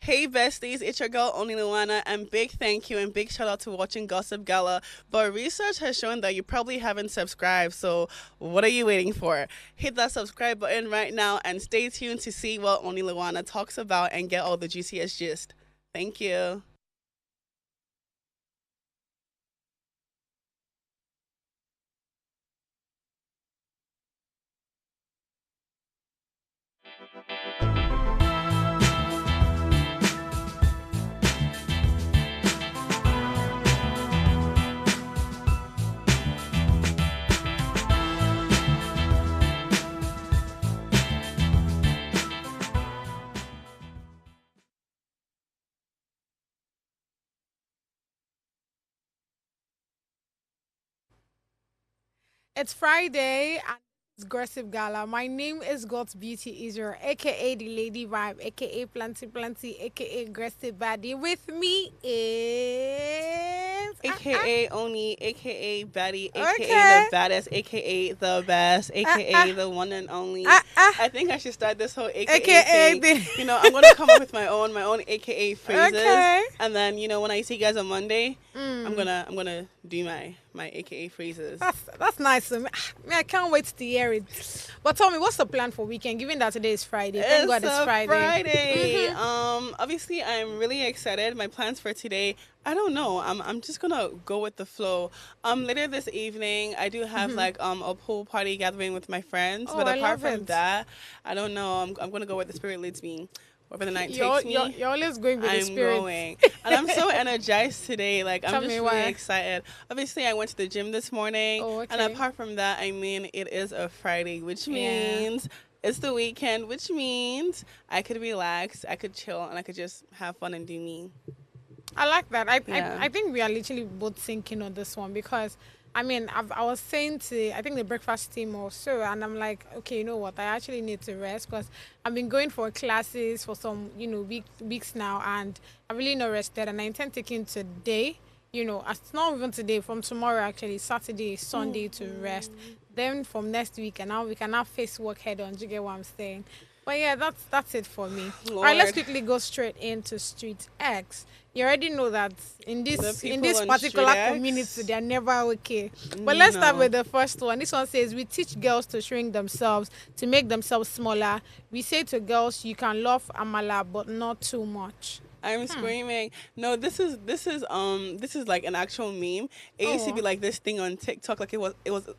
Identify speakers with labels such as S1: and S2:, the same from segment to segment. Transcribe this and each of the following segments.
S1: Hey besties, it's your girl Only Luana, and big thank you and big shout out to watching Gossip Gala. But research has shown that you probably haven't subscribed, so what are you waiting for? Hit that subscribe button right now and stay tuned to see what Only Luana talks about and get all the juiciest gist. Thank you.
S2: It's Friday and it's Gossip Gala. My name is God's Beauty Israel, aka the Lady Vibe, aka Planty Planty, aka Aggressive Baddie. With me is
S1: AKA Oni, AKA Betty, AKA
S2: okay.
S1: the baddest, AKA the best, AKA the one and only.
S2: Uh, uh,
S1: I think I should start this whole AKA
S2: aka
S1: thing.
S2: the
S1: I'm gonna come up with my own AKA phrases,
S2: okay.
S1: and then when I see you guys on Monday, I'm
S2: Mm,
S1: gonna do my AKA phrases.
S2: that's nice. I can't wait to hear it. But tell me, what's the plan for weekend? Given that today is Friday, thank God
S1: It's
S2: it's
S1: a
S2: Friday.
S1: Friday.
S2: Mhm.
S1: Obviously, I'm really excited. My plans for today, I don't know. I'm just gonna go with the flow. Later this evening, I do have
S2: Mhm.
S1: like a pool party gathering with my friends.
S2: Oh,
S1: But
S2: I
S1: apart
S2: love
S1: from
S2: it.
S1: that, I don't know. I'm gonna go where the spirit leads me, wherever the night
S2: You're
S1: takes
S2: you're
S1: me.
S2: you're always going with the
S1: I'm
S2: spirit.
S1: going. And I'm so energized today. Like, I'm
S2: Tell
S1: just
S2: me
S1: really
S2: why.
S1: excited. Obviously, I went to the gym this morning.
S2: Oh,
S1: And
S2: okay.
S1: apart from that, I mean, it is a Friday, which
S2: Yeah.
S1: means it's the weekend, which means I could relax, I could chill, and I could just have fun and do me.
S2: I like that. I, I
S1: Yeah.
S2: I think we are literally both thinking on this one because I was saying to I think the breakfast team also, and I'm like, okay, you know what? I actually need to rest because I've been going for classes for some weeks now, and I really not rested, and I intend taking today. It's not even today, from tomorrow actually, Saturday, Sunday to rest. Then from next week, and now we can now face work head on. Do you get what I'm saying? But yeah, that's it for me. All right, let's
S1: Lord,
S2: quickly go straight into Street X. You already know that in
S1: the
S2: this in
S1: people
S2: this
S1: on Street
S2: particular community,
S1: X,
S2: they're never okay. But let's start
S1: no.
S2: with the first one. This one says we teach girls to shrink themselves to make themselves smaller. We say to girls, you can love amala, but not too much.
S1: I'm screaming. No, this is like an actual meme. It used to be
S2: Oh.
S1: like this thing on TikTok, like it was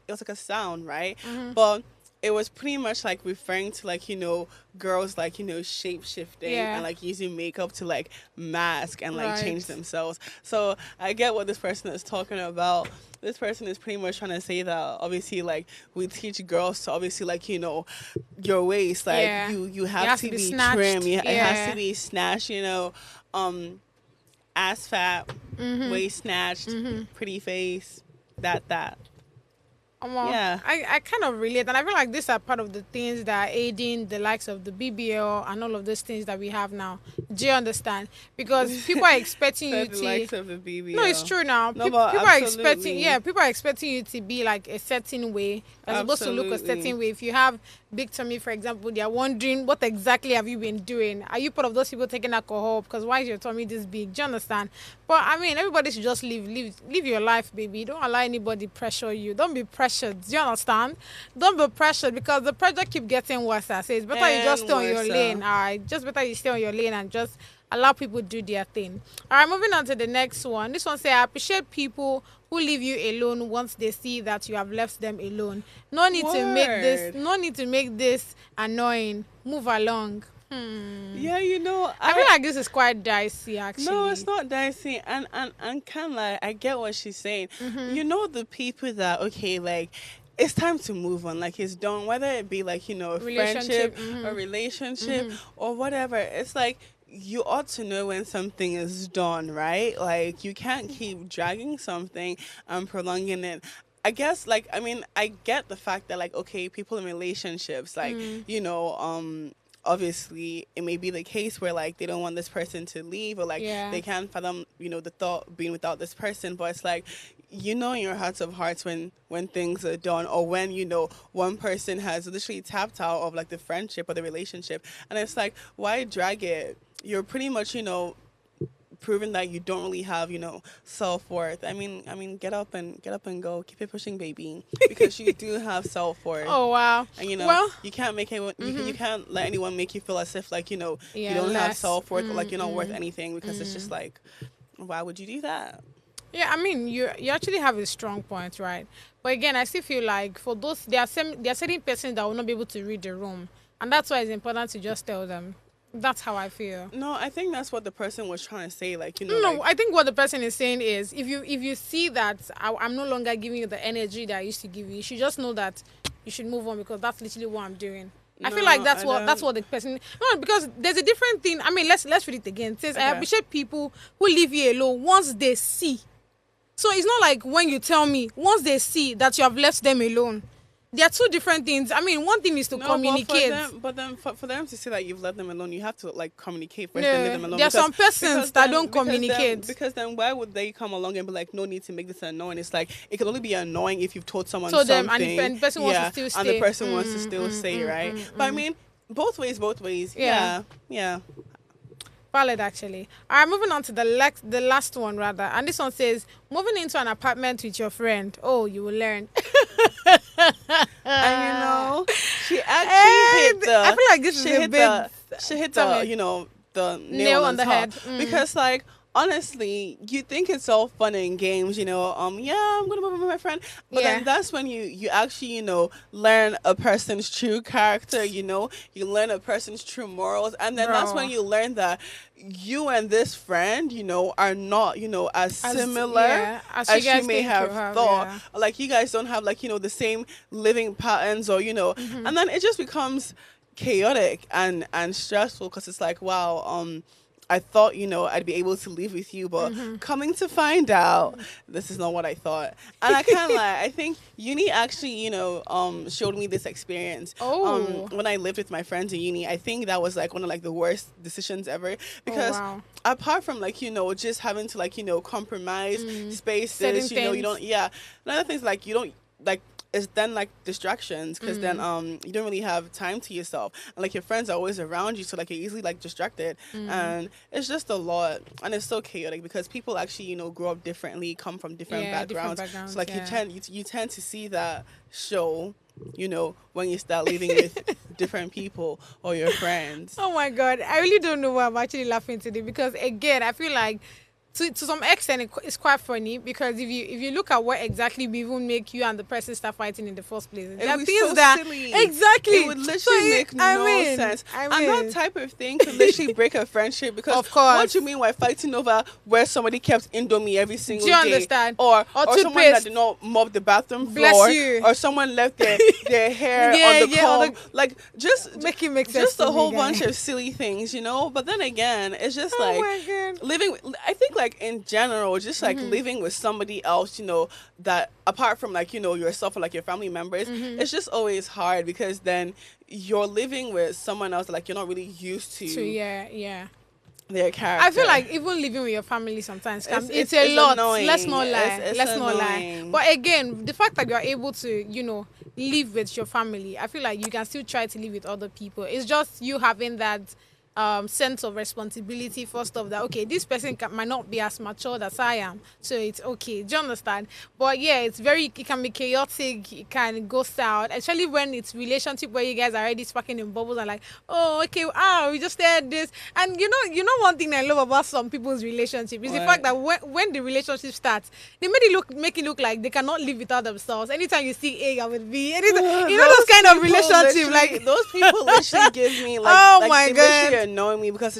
S1: like a sound, right?
S2: Mm-hmm.
S1: But it was pretty much like referring to like, girls like, shape shifting
S2: Yeah.
S1: and like using makeup to like mask and like change
S2: Right.
S1: themselves. So I get what this person is talking about. This person is pretty much trying to say that obviously like we teach girls to obviously like, your waist, like
S2: Yeah.
S1: you
S2: It
S1: have
S2: has to
S1: to
S2: be
S1: be trim,
S2: snatched.
S1: it has to
S2: Yeah.
S1: be snatched, um ass fat,
S2: Mm-hmm.
S1: waist snatched,
S2: Mm-hmm.
S1: pretty face, that.
S2: Well,
S1: Yeah.
S2: I kind of relate, and I feel like these are part of the things that are aiding the likes of the BBL and all of those things that we have now. Do you understand? Because people are expecting you
S1: Said the
S2: to.
S1: likes of the
S2: No, it's
S1: BBL.
S2: true now.
S1: No, but
S2: People are expecting,
S1: absolutely.
S2: yeah, people are expecting you to be like a certain way. You're supposed to look a
S1: Absolutely.
S2: certain way. If you have big tummy, for example, they are wondering what exactly have you been doing? Are you part of those people taking alcohol? Because why is your tummy this big? Do you understand? But I mean, everybody should just live your life, baby. Don't allow anybody pressure you. Don't be pressured. Do you understand? Don't be pressured because the pressure keep getting worse. So it's better you just
S1: And
S2: stay on your
S1: worse.
S2: lane. All right, just better you stay on your lane and just allow people do their thing. All right, moving on to the next one. This one say I appreciate people who leave you alone once they see that you have left them alone. No need to make this.
S1: Word.
S2: No need to make this annoying. Move along.
S1: Yeah,
S2: I feel like this is quite dicey,
S1: no, it's
S2: actually.
S1: not dicey, and kind of like I get what she's saying. The people that okay, like it's time to move on, like it's done, whether it be like a friendship,
S2: Relationship.
S1: a relationship, or whatever. It's like you ought to know when something is done, right? Like you can't keep dragging something and prolonging it. I guess like I mean I get the fact that like okay people in relationships like obviously it may be the case where like they don't want this person to leave or like
S2: Yeah.
S1: they can't fathom the thought of being without this person, but it's like in your hearts of hearts when things are done or when one person has literally tapped out of like the friendship or the relationship, and it's like why drag it. you're pretty much, proven that you don't really have, self-worth. Get up and go. Keep it pushing, baby, because you do have self-worth.
S2: Oh wow.
S1: And
S2: Well,
S1: you can't make anyone, you can't let anyone make you feel as if like, you
S2: yeah,
S1: don't have
S2: less.
S1: self-worth, or like you're not worth anything, because it's just like, why would you do that?
S2: Yeah, I mean, you actually have a strong point, right? But again, I still feel like for those, there are certain persons that will not be able to read the room, and that's why it's important to just tell them. That's how I feel.
S1: No, I think that's what the person was trying to say. Like,
S2: No,
S1: like,
S2: I think what the person is saying is, if you see that I'm no longer giving you the energy that I used to give you, you should just know that you should move on, because that's literally what I'm doing. I feel like that's what the person. No, because there's a different thing. I mean, let's read it again. It says, I appreciate people who leave you alone once they see. So it's not like when you tell me, once they see that you have left them alone. There are two different things. I mean, one thing is to communicate.
S1: But then for them to say that you've let them alone, you have to like communicate first
S2: No,
S1: and leave them alone.
S2: there are some persons that don't communicate.
S1: Because then why would they come along and be like, no need to make this annoying? It's like, it can only be annoying if you've told someone
S2: Told
S1: something.
S2: them, and the person wants to still stay.
S1: And the person wants to still stay, right? But I mean, both ways. Yeah.
S2: Valid, actually. All right, moving on to the last one, rather. And this one says, moving into an apartment with your friend. Oh, you will learn.
S1: And she actually hit the...
S2: I feel like this is a bit...
S1: She hit the, the nail on the head. Because, like, honestly, you think it's all fun and games, yeah, I'm gonna move in with my friend, but then that's when you actually, learn a person's true character, you learn a person's true morals, and then that's when you learn that you and this friend, are not, as similar as you may have thought. Yeah. Like, you guys don't have, like, the same living patterns, or, and then it just becomes chaotic and stressful, because it's like, wow, I thought, I'd be able to live with you, but coming to find out, this is not what I thought. And I can't lie, I think uni actually, showed me this experience. When I lived with my friends in uni, I think that was like one of like the worst decisions ever, because apart from like, just having to like, compromise spaces, you don't, another thing's like, you don't like, it's then like distractions, because then you don't really have time to yourself, and like your friends are always around you, so like you're easily like distracted, and it's just a lot, and it's so chaotic because people actually grow up differently, come from different backgrounds, so like you tend to see that show when you start living with different people or your friends.
S2: Oh my god, I really don't know why I'm actually laughing today, because again I feel like to some extent it's quite funny, because if you look at what exactly will even make you and the person start fighting in the first place, there are things
S1: so
S2: that
S1: silly.
S2: Exactly
S1: it would literally make no sense. And that type of thing could literally break a friendship, because
S2: of course,
S1: what you mean by fighting over where somebody kept Indomie every single day?
S2: Do you understand?
S1: Or someone that did not mop the bathroom floor, or someone left their hair on the comb, like just
S2: make it make sense,
S1: just a whole bunch of silly things, But then again, it's just like living. I think like in general, just like living with somebody else, that apart from like yourself or like your family members, it's just always hard, because then you're living with someone else that, like, you're not really used to their character.
S2: I feel like even living with your family sometimes it's a lot.
S1: Annoying.
S2: Let's not lie.
S1: Let's not lie.
S2: But again, the fact that you're able to live with your family, I feel like you can still try to live with other people. It's just you having that sense of responsibility for stuff that, okay, this person might not be as mature as I am, so it's okay. Do you understand? But yeah, it can be chaotic, it can go south, especially when it's relationship where you guys are already sparking in bubbles and like, oh, okay, we just said this. And you know one thing I love about some people's relationship is the fact that when the relationship starts, they make it look like they cannot live without themselves. Anytime you see A, I would B. Anytime, those kind of relationships, like
S1: those people literally give me like,
S2: oh my god,
S1: annoying me, because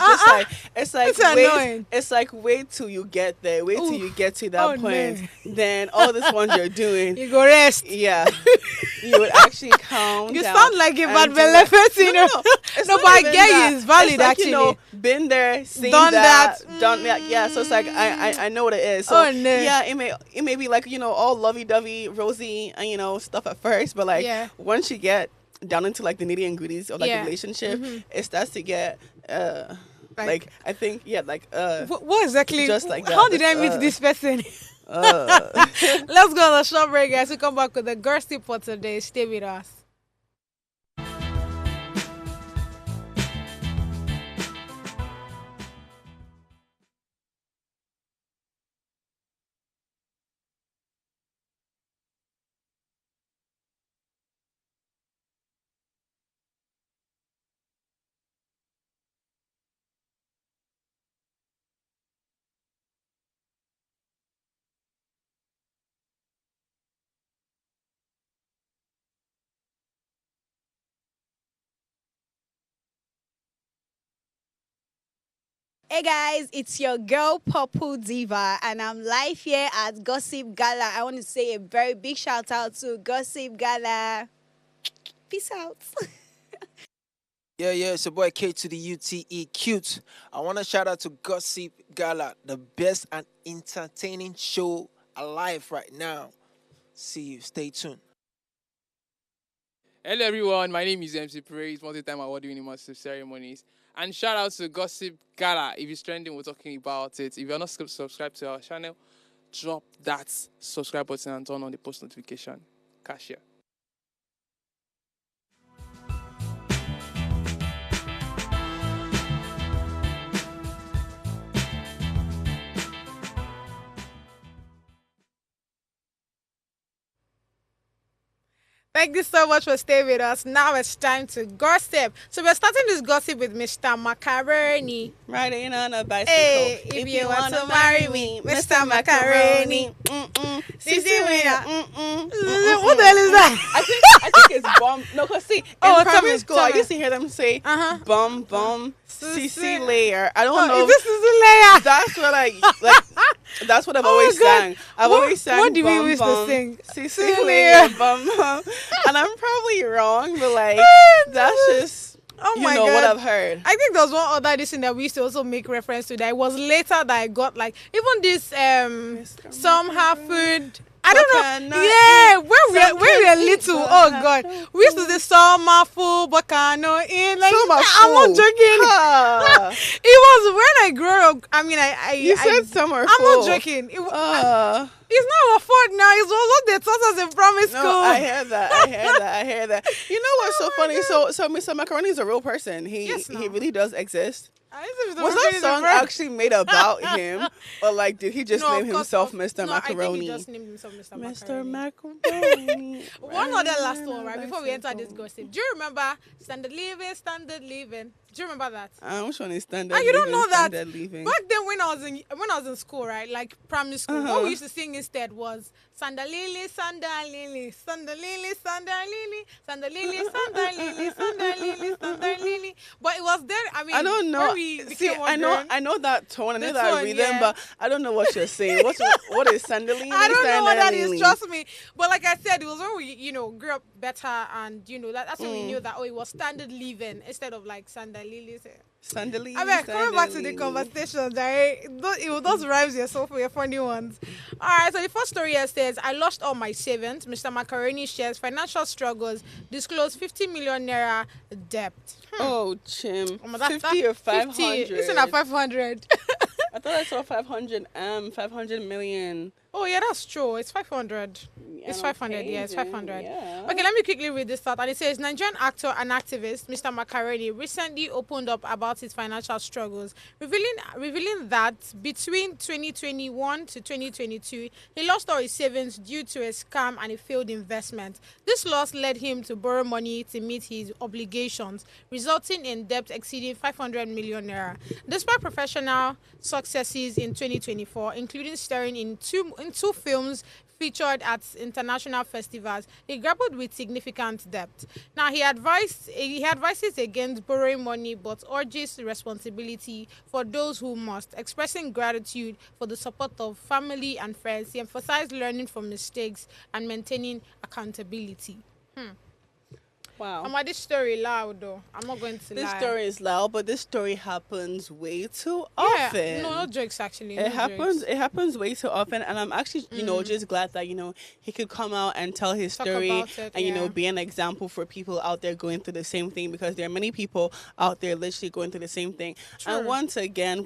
S1: it's like wait till you get there, wait till you get to that point, then all this ones you're doing,
S2: you go rest.
S1: Yeah, you would actually calm
S2: you
S1: down.
S2: sound like a bad belly person. No, but I get you, it's valid. It's like,
S1: actually, been there, seen done that, done that. Yeah, so it's like I know what it is. So yeah, it may be like all lovey-dovey, rosy, and stuff at first, but like once you get down into like the nitty and gritties of like the relationship, it starts to get like I think
S2: what exactly,
S1: just like that.
S2: How did I meet this person? Let's go on a short break, guys. We'll come back with the girl tip for today. Stay with us.
S3: Hey guys, it's your girl Purple Diva, and I'm live here at Gossip Gala. I want to say a very big shout out to Gossip Gala. Peace out.
S4: Yeah, it's your boy K to the UTE cute. I want to shout out to Gossip Gala, the best and entertaining show alive right now. See you. Stay tuned.
S5: Hello everyone, my name is MC Praise, multi-time award winning massive ceremonies. And shout out to Gossip Gala. If it's trending, we're talking about it. If you're not subscribed to our channel, drop that subscribe button and turn on the post notification. Cashier.
S2: Thank you so much for staying with us. Now it's time to gossip. So we're starting this gossip with Mr. Macaroni.
S1: Riding on a bicycle.
S2: Hey, if you want to marry me, Mr. Macaroni. Sissy winner. What the hell is that?
S1: I think it's bomb. No, cause see, in primary school, I used to hear them say bum CC layer. I don't know.
S2: This is a layer.
S1: That's what I like. That's what I've always sang. I've always sang.
S2: What do we
S1: bum,
S2: used
S1: bum,
S2: to sing?
S1: CC layer, bum bum. And I'm probably wrong, but like that's just
S2: Oh my
S1: God.
S2: God.
S1: What I've heard.
S2: I think there was one other edition that we used to also make reference to that. It was later that I got like even this some have food. I don't know. Yeah, when we were little, oh God, we used to say summer food, bacano in like I'm not joking. It was when I grew up. I mean,
S1: You said summer
S2: I'm
S1: food.
S2: not joking. It's not our fault now. It's what they taught us in primary school.
S1: No, I hear that. You know what's so funny? So Mr. Macaroni is a real person. He really does exist. Was that song actually made about him, or like did he just name himself Mr. Macaroni?
S2: I think he just named himself Mr.
S1: Macaroni.
S2: One other last one, right? Before we enter this gossip, do you remember Standard Living? Standard Living. Do you remember that?
S1: Which one is standard?
S2: You don't know that.
S1: Living.
S2: Back then, when I was in school, right, like primary school, what we used to sing instead was Sanda Lily, Sanda Lily, Sanda Lily, Sanda Lily, Sanda Lily, Sanda Lily, Sanda Lily, Sanda Lily. But it was there. I mean,
S1: I don't know. See, I know that tone. I know that rhythm, but I don't know what you're saying. What is Sanda Lily?
S2: I don't know what that is. Trust me. But like I said, it was when we, grew up better, and that's when we knew that it was standard living instead of like Sanda Lily.
S1: Sanda Lily.
S2: I mean, coming back to the conversation, right? Those rhymes are so funny ones. All right, so the first story here says, I lost all my savings. Mr. Macaroni shares financial struggles, disclose 50 million naira debt.
S1: Oh, chim.
S2: 50
S1: or 500?
S2: Listen at 500.
S1: I thought I saw 500 million.
S2: Oh, yeah, that's true. It's 500. It's 500. Yeah, it's 500.
S1: Yeah.
S2: Okay, let me quickly read this out. And it says, Nigerian actor and activist Mr. Macaroni recently opened up about his financial struggles, revealing that between 2021 to 2022, he lost all his savings due to a scam and a failed investment. This loss led him to borrow money to meet his obligations, resulting in debt exceeding 500 million naira. Despite professional successes in 2024, including starring in two films featured at international festivals, he grappled with significant debt. Now, he advises against borrowing money but urges responsibility for those who must, expressing gratitude for the support of family and friends. He emphasized learning from mistakes and maintaining accountability.
S1: Wow.
S2: This story loud though. I'm not going to lie.
S1: This story is loud, but this story happens way too
S2: Yeah,
S1: often.
S2: no jokes actually.
S1: It happens way too often, and I'm actually, just glad that, he could come out and tell his
S2: Talk
S1: story
S2: about it,
S1: and, be an example for people out there going through the same thing, because there are many people out there literally going through the same thing.
S2: True.
S1: And once again,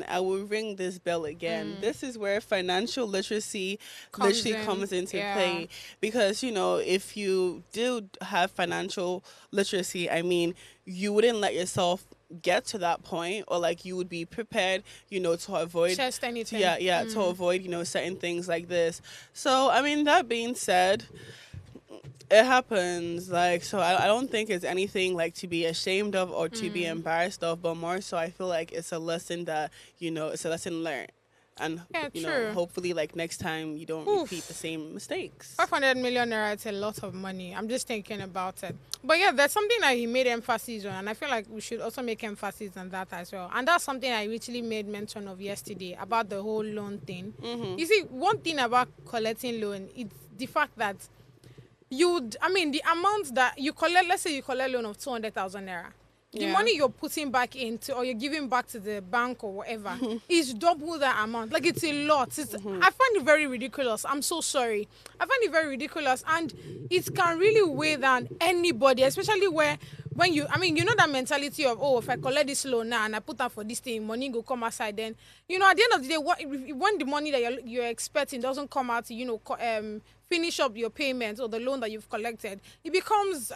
S1: I will ring this bell again. This is where financial literacy comes into play, because, if you do have financial literacy, I mean, you wouldn't let yourself get to that point, or like you would be prepared, to avoid
S2: just anything.
S1: To avoid, certain things like this. So, I mean, that being said, it happens. Like, so I don't think it's anything like to be ashamed of or to be embarrassed of, but more so I feel like it's a lesson that, it's a lesson learned. and
S2: Yeah,
S1: you
S2: true.
S1: know, hopefully like next time you don't
S2: Oof.
S1: repeat the same mistakes.
S2: 500 million naira, it's a lot of money. I'm just thinking about it. But yeah, there's something that he made emphasis on, and I feel like we should also make emphasis on that as well. And that's something I literally made mention of yesterday about the whole loan thing. You see, one thing about collecting loan, it's the fact that the amount that you collect, let's say you collect loan of 200,000 naira. The
S1: Yeah.
S2: money you're putting back into or you're giving back to the bank or whatever is double that amount. Like, it's a lot. I find it very ridiculous. I'm so sorry. I find it very ridiculous, and it can really weigh down anybody, especially when you know that mentality of, oh, if I collect this loan now and I put up for this thing, money go come outside, then, you know, at the end of the day, when the money that you're expecting doesn't come out to, you know, finish up your payments or the loan that you've collected, it becomes,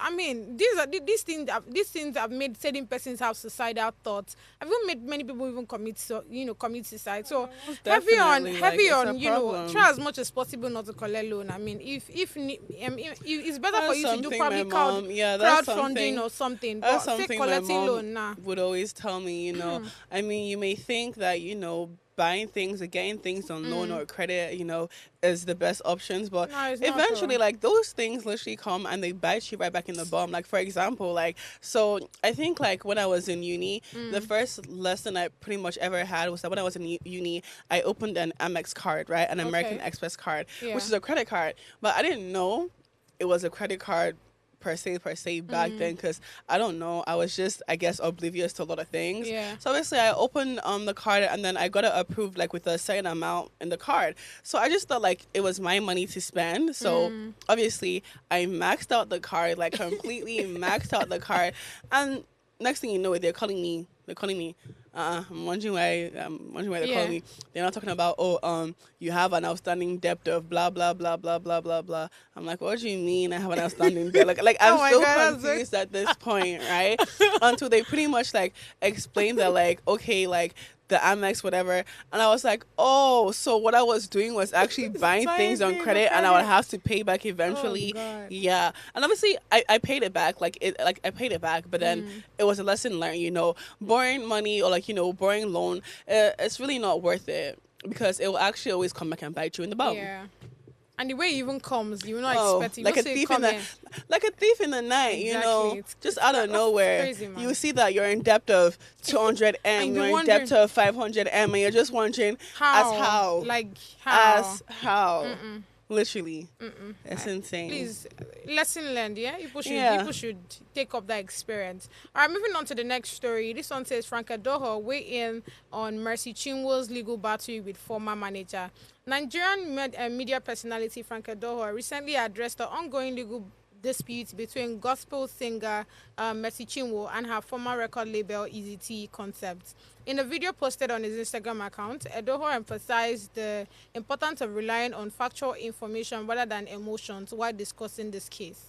S2: these things have made certain persons have suicidal thoughts. I've even made many people even commit suicide. So heavy on,
S1: Definitely, like, it's a
S2: you know,
S1: problem.
S2: try as much as possible not to collect loan. I mean, if it's better for
S1: That's
S2: you to do
S1: something
S2: probably
S1: my mom- yeah, that's
S2: crowdfunding
S1: something-
S2: or something.
S1: That's
S2: But say
S1: something my
S2: collecting
S1: mom
S2: loan, nah.
S1: would always tell me, you know. I mean, you may think that, you know, buying things or getting things on loan or credit, you know, is the best options, but
S2: No, it's not,
S1: eventually,
S2: though.
S1: like, those things literally come and they bite you right back in the bum. Like, for example, like, so I think, like, when I was in uni, the first lesson I pretty much ever had was that when I was in uni, I opened an Amex card, right, an American
S2: Okay.
S1: Express card,
S2: Yeah.
S1: which is a credit card, but I didn't know it was a credit card per se back then, because I don't know, I was just, I guess, oblivious to a lot of things.
S2: Yeah.
S1: So obviously I opened the card and then I got it approved like with a certain amount in the card. So I just thought like it was my money to spend. So obviously I maxed out the card, like completely maxed out the card, and next thing you know, they're calling me. I'm wondering why they're
S2: Yeah.
S1: calling me. They're not talking about, you have an outstanding debt of blah blah blah blah blah blah blah. I'm like, what do you mean I have an outstanding debt? Like I'm
S2: Oh my
S1: so
S2: God, that's so-
S1: confused at this point, right? Until they pretty much like explain that, like, okay, like the Amex whatever, and I was like, oh, so what I was doing was actually buying
S2: Buying
S1: things on
S2: things on
S1: credit, and I would
S2: credit.
S1: have to pay back eventually.
S2: God.
S1: Yeah, and obviously I paid it back, I paid it back, but then it was a lesson learned, you know. Borrowing money or like, you know, borrowing loan, it's really not worth it, because it will actually always come back and bite you in the bum.
S2: Yeah. And the way it even comes, you're not
S1: Oh,
S2: expecting.
S1: like
S2: You
S1: a
S2: don't see it
S1: thief in the
S2: coming.
S1: like a thief in the night, you know,
S2: Exactly. It's
S1: just out of
S2: it's
S1: nowhere.
S2: crazy, man.
S1: You see that you're in debt of 200M,
S2: And
S1: you're
S2: you're
S1: in debt
S2: wondering-
S1: of 500M, and you're just wondering
S2: How?
S1: as how,
S2: Like, how?
S1: as how, literally, it's insane.
S2: Please, lesson learned, yeah? People
S1: Yeah.
S2: should take up that experience. All right, moving on to the next story. This one says Frank Adoho weigh in on Mercy Chinwo's legal battle with former manager. Nigerian media personality Frank Adoho recently addressed the ongoing legal dispute between gospel singer Mercy Chinwo and her former record label Easy T Concepts. In a video posted on his Instagram account, Adoho emphasized the importance of relying on factual information rather than emotions while discussing this case.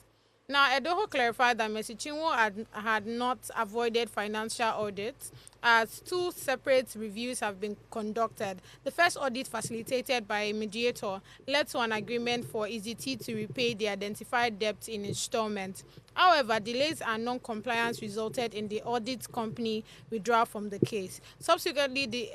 S2: Now, Adoho clarified that Mercy Chinwo had not avoided financial audits, as two separate reviews have been conducted. The first audit, facilitated by a mediator, led to an agreement for EZT to repay the identified debt in installments. However, delays and non-compliance resulted in the audit company withdrawal from the case. Subsequently, the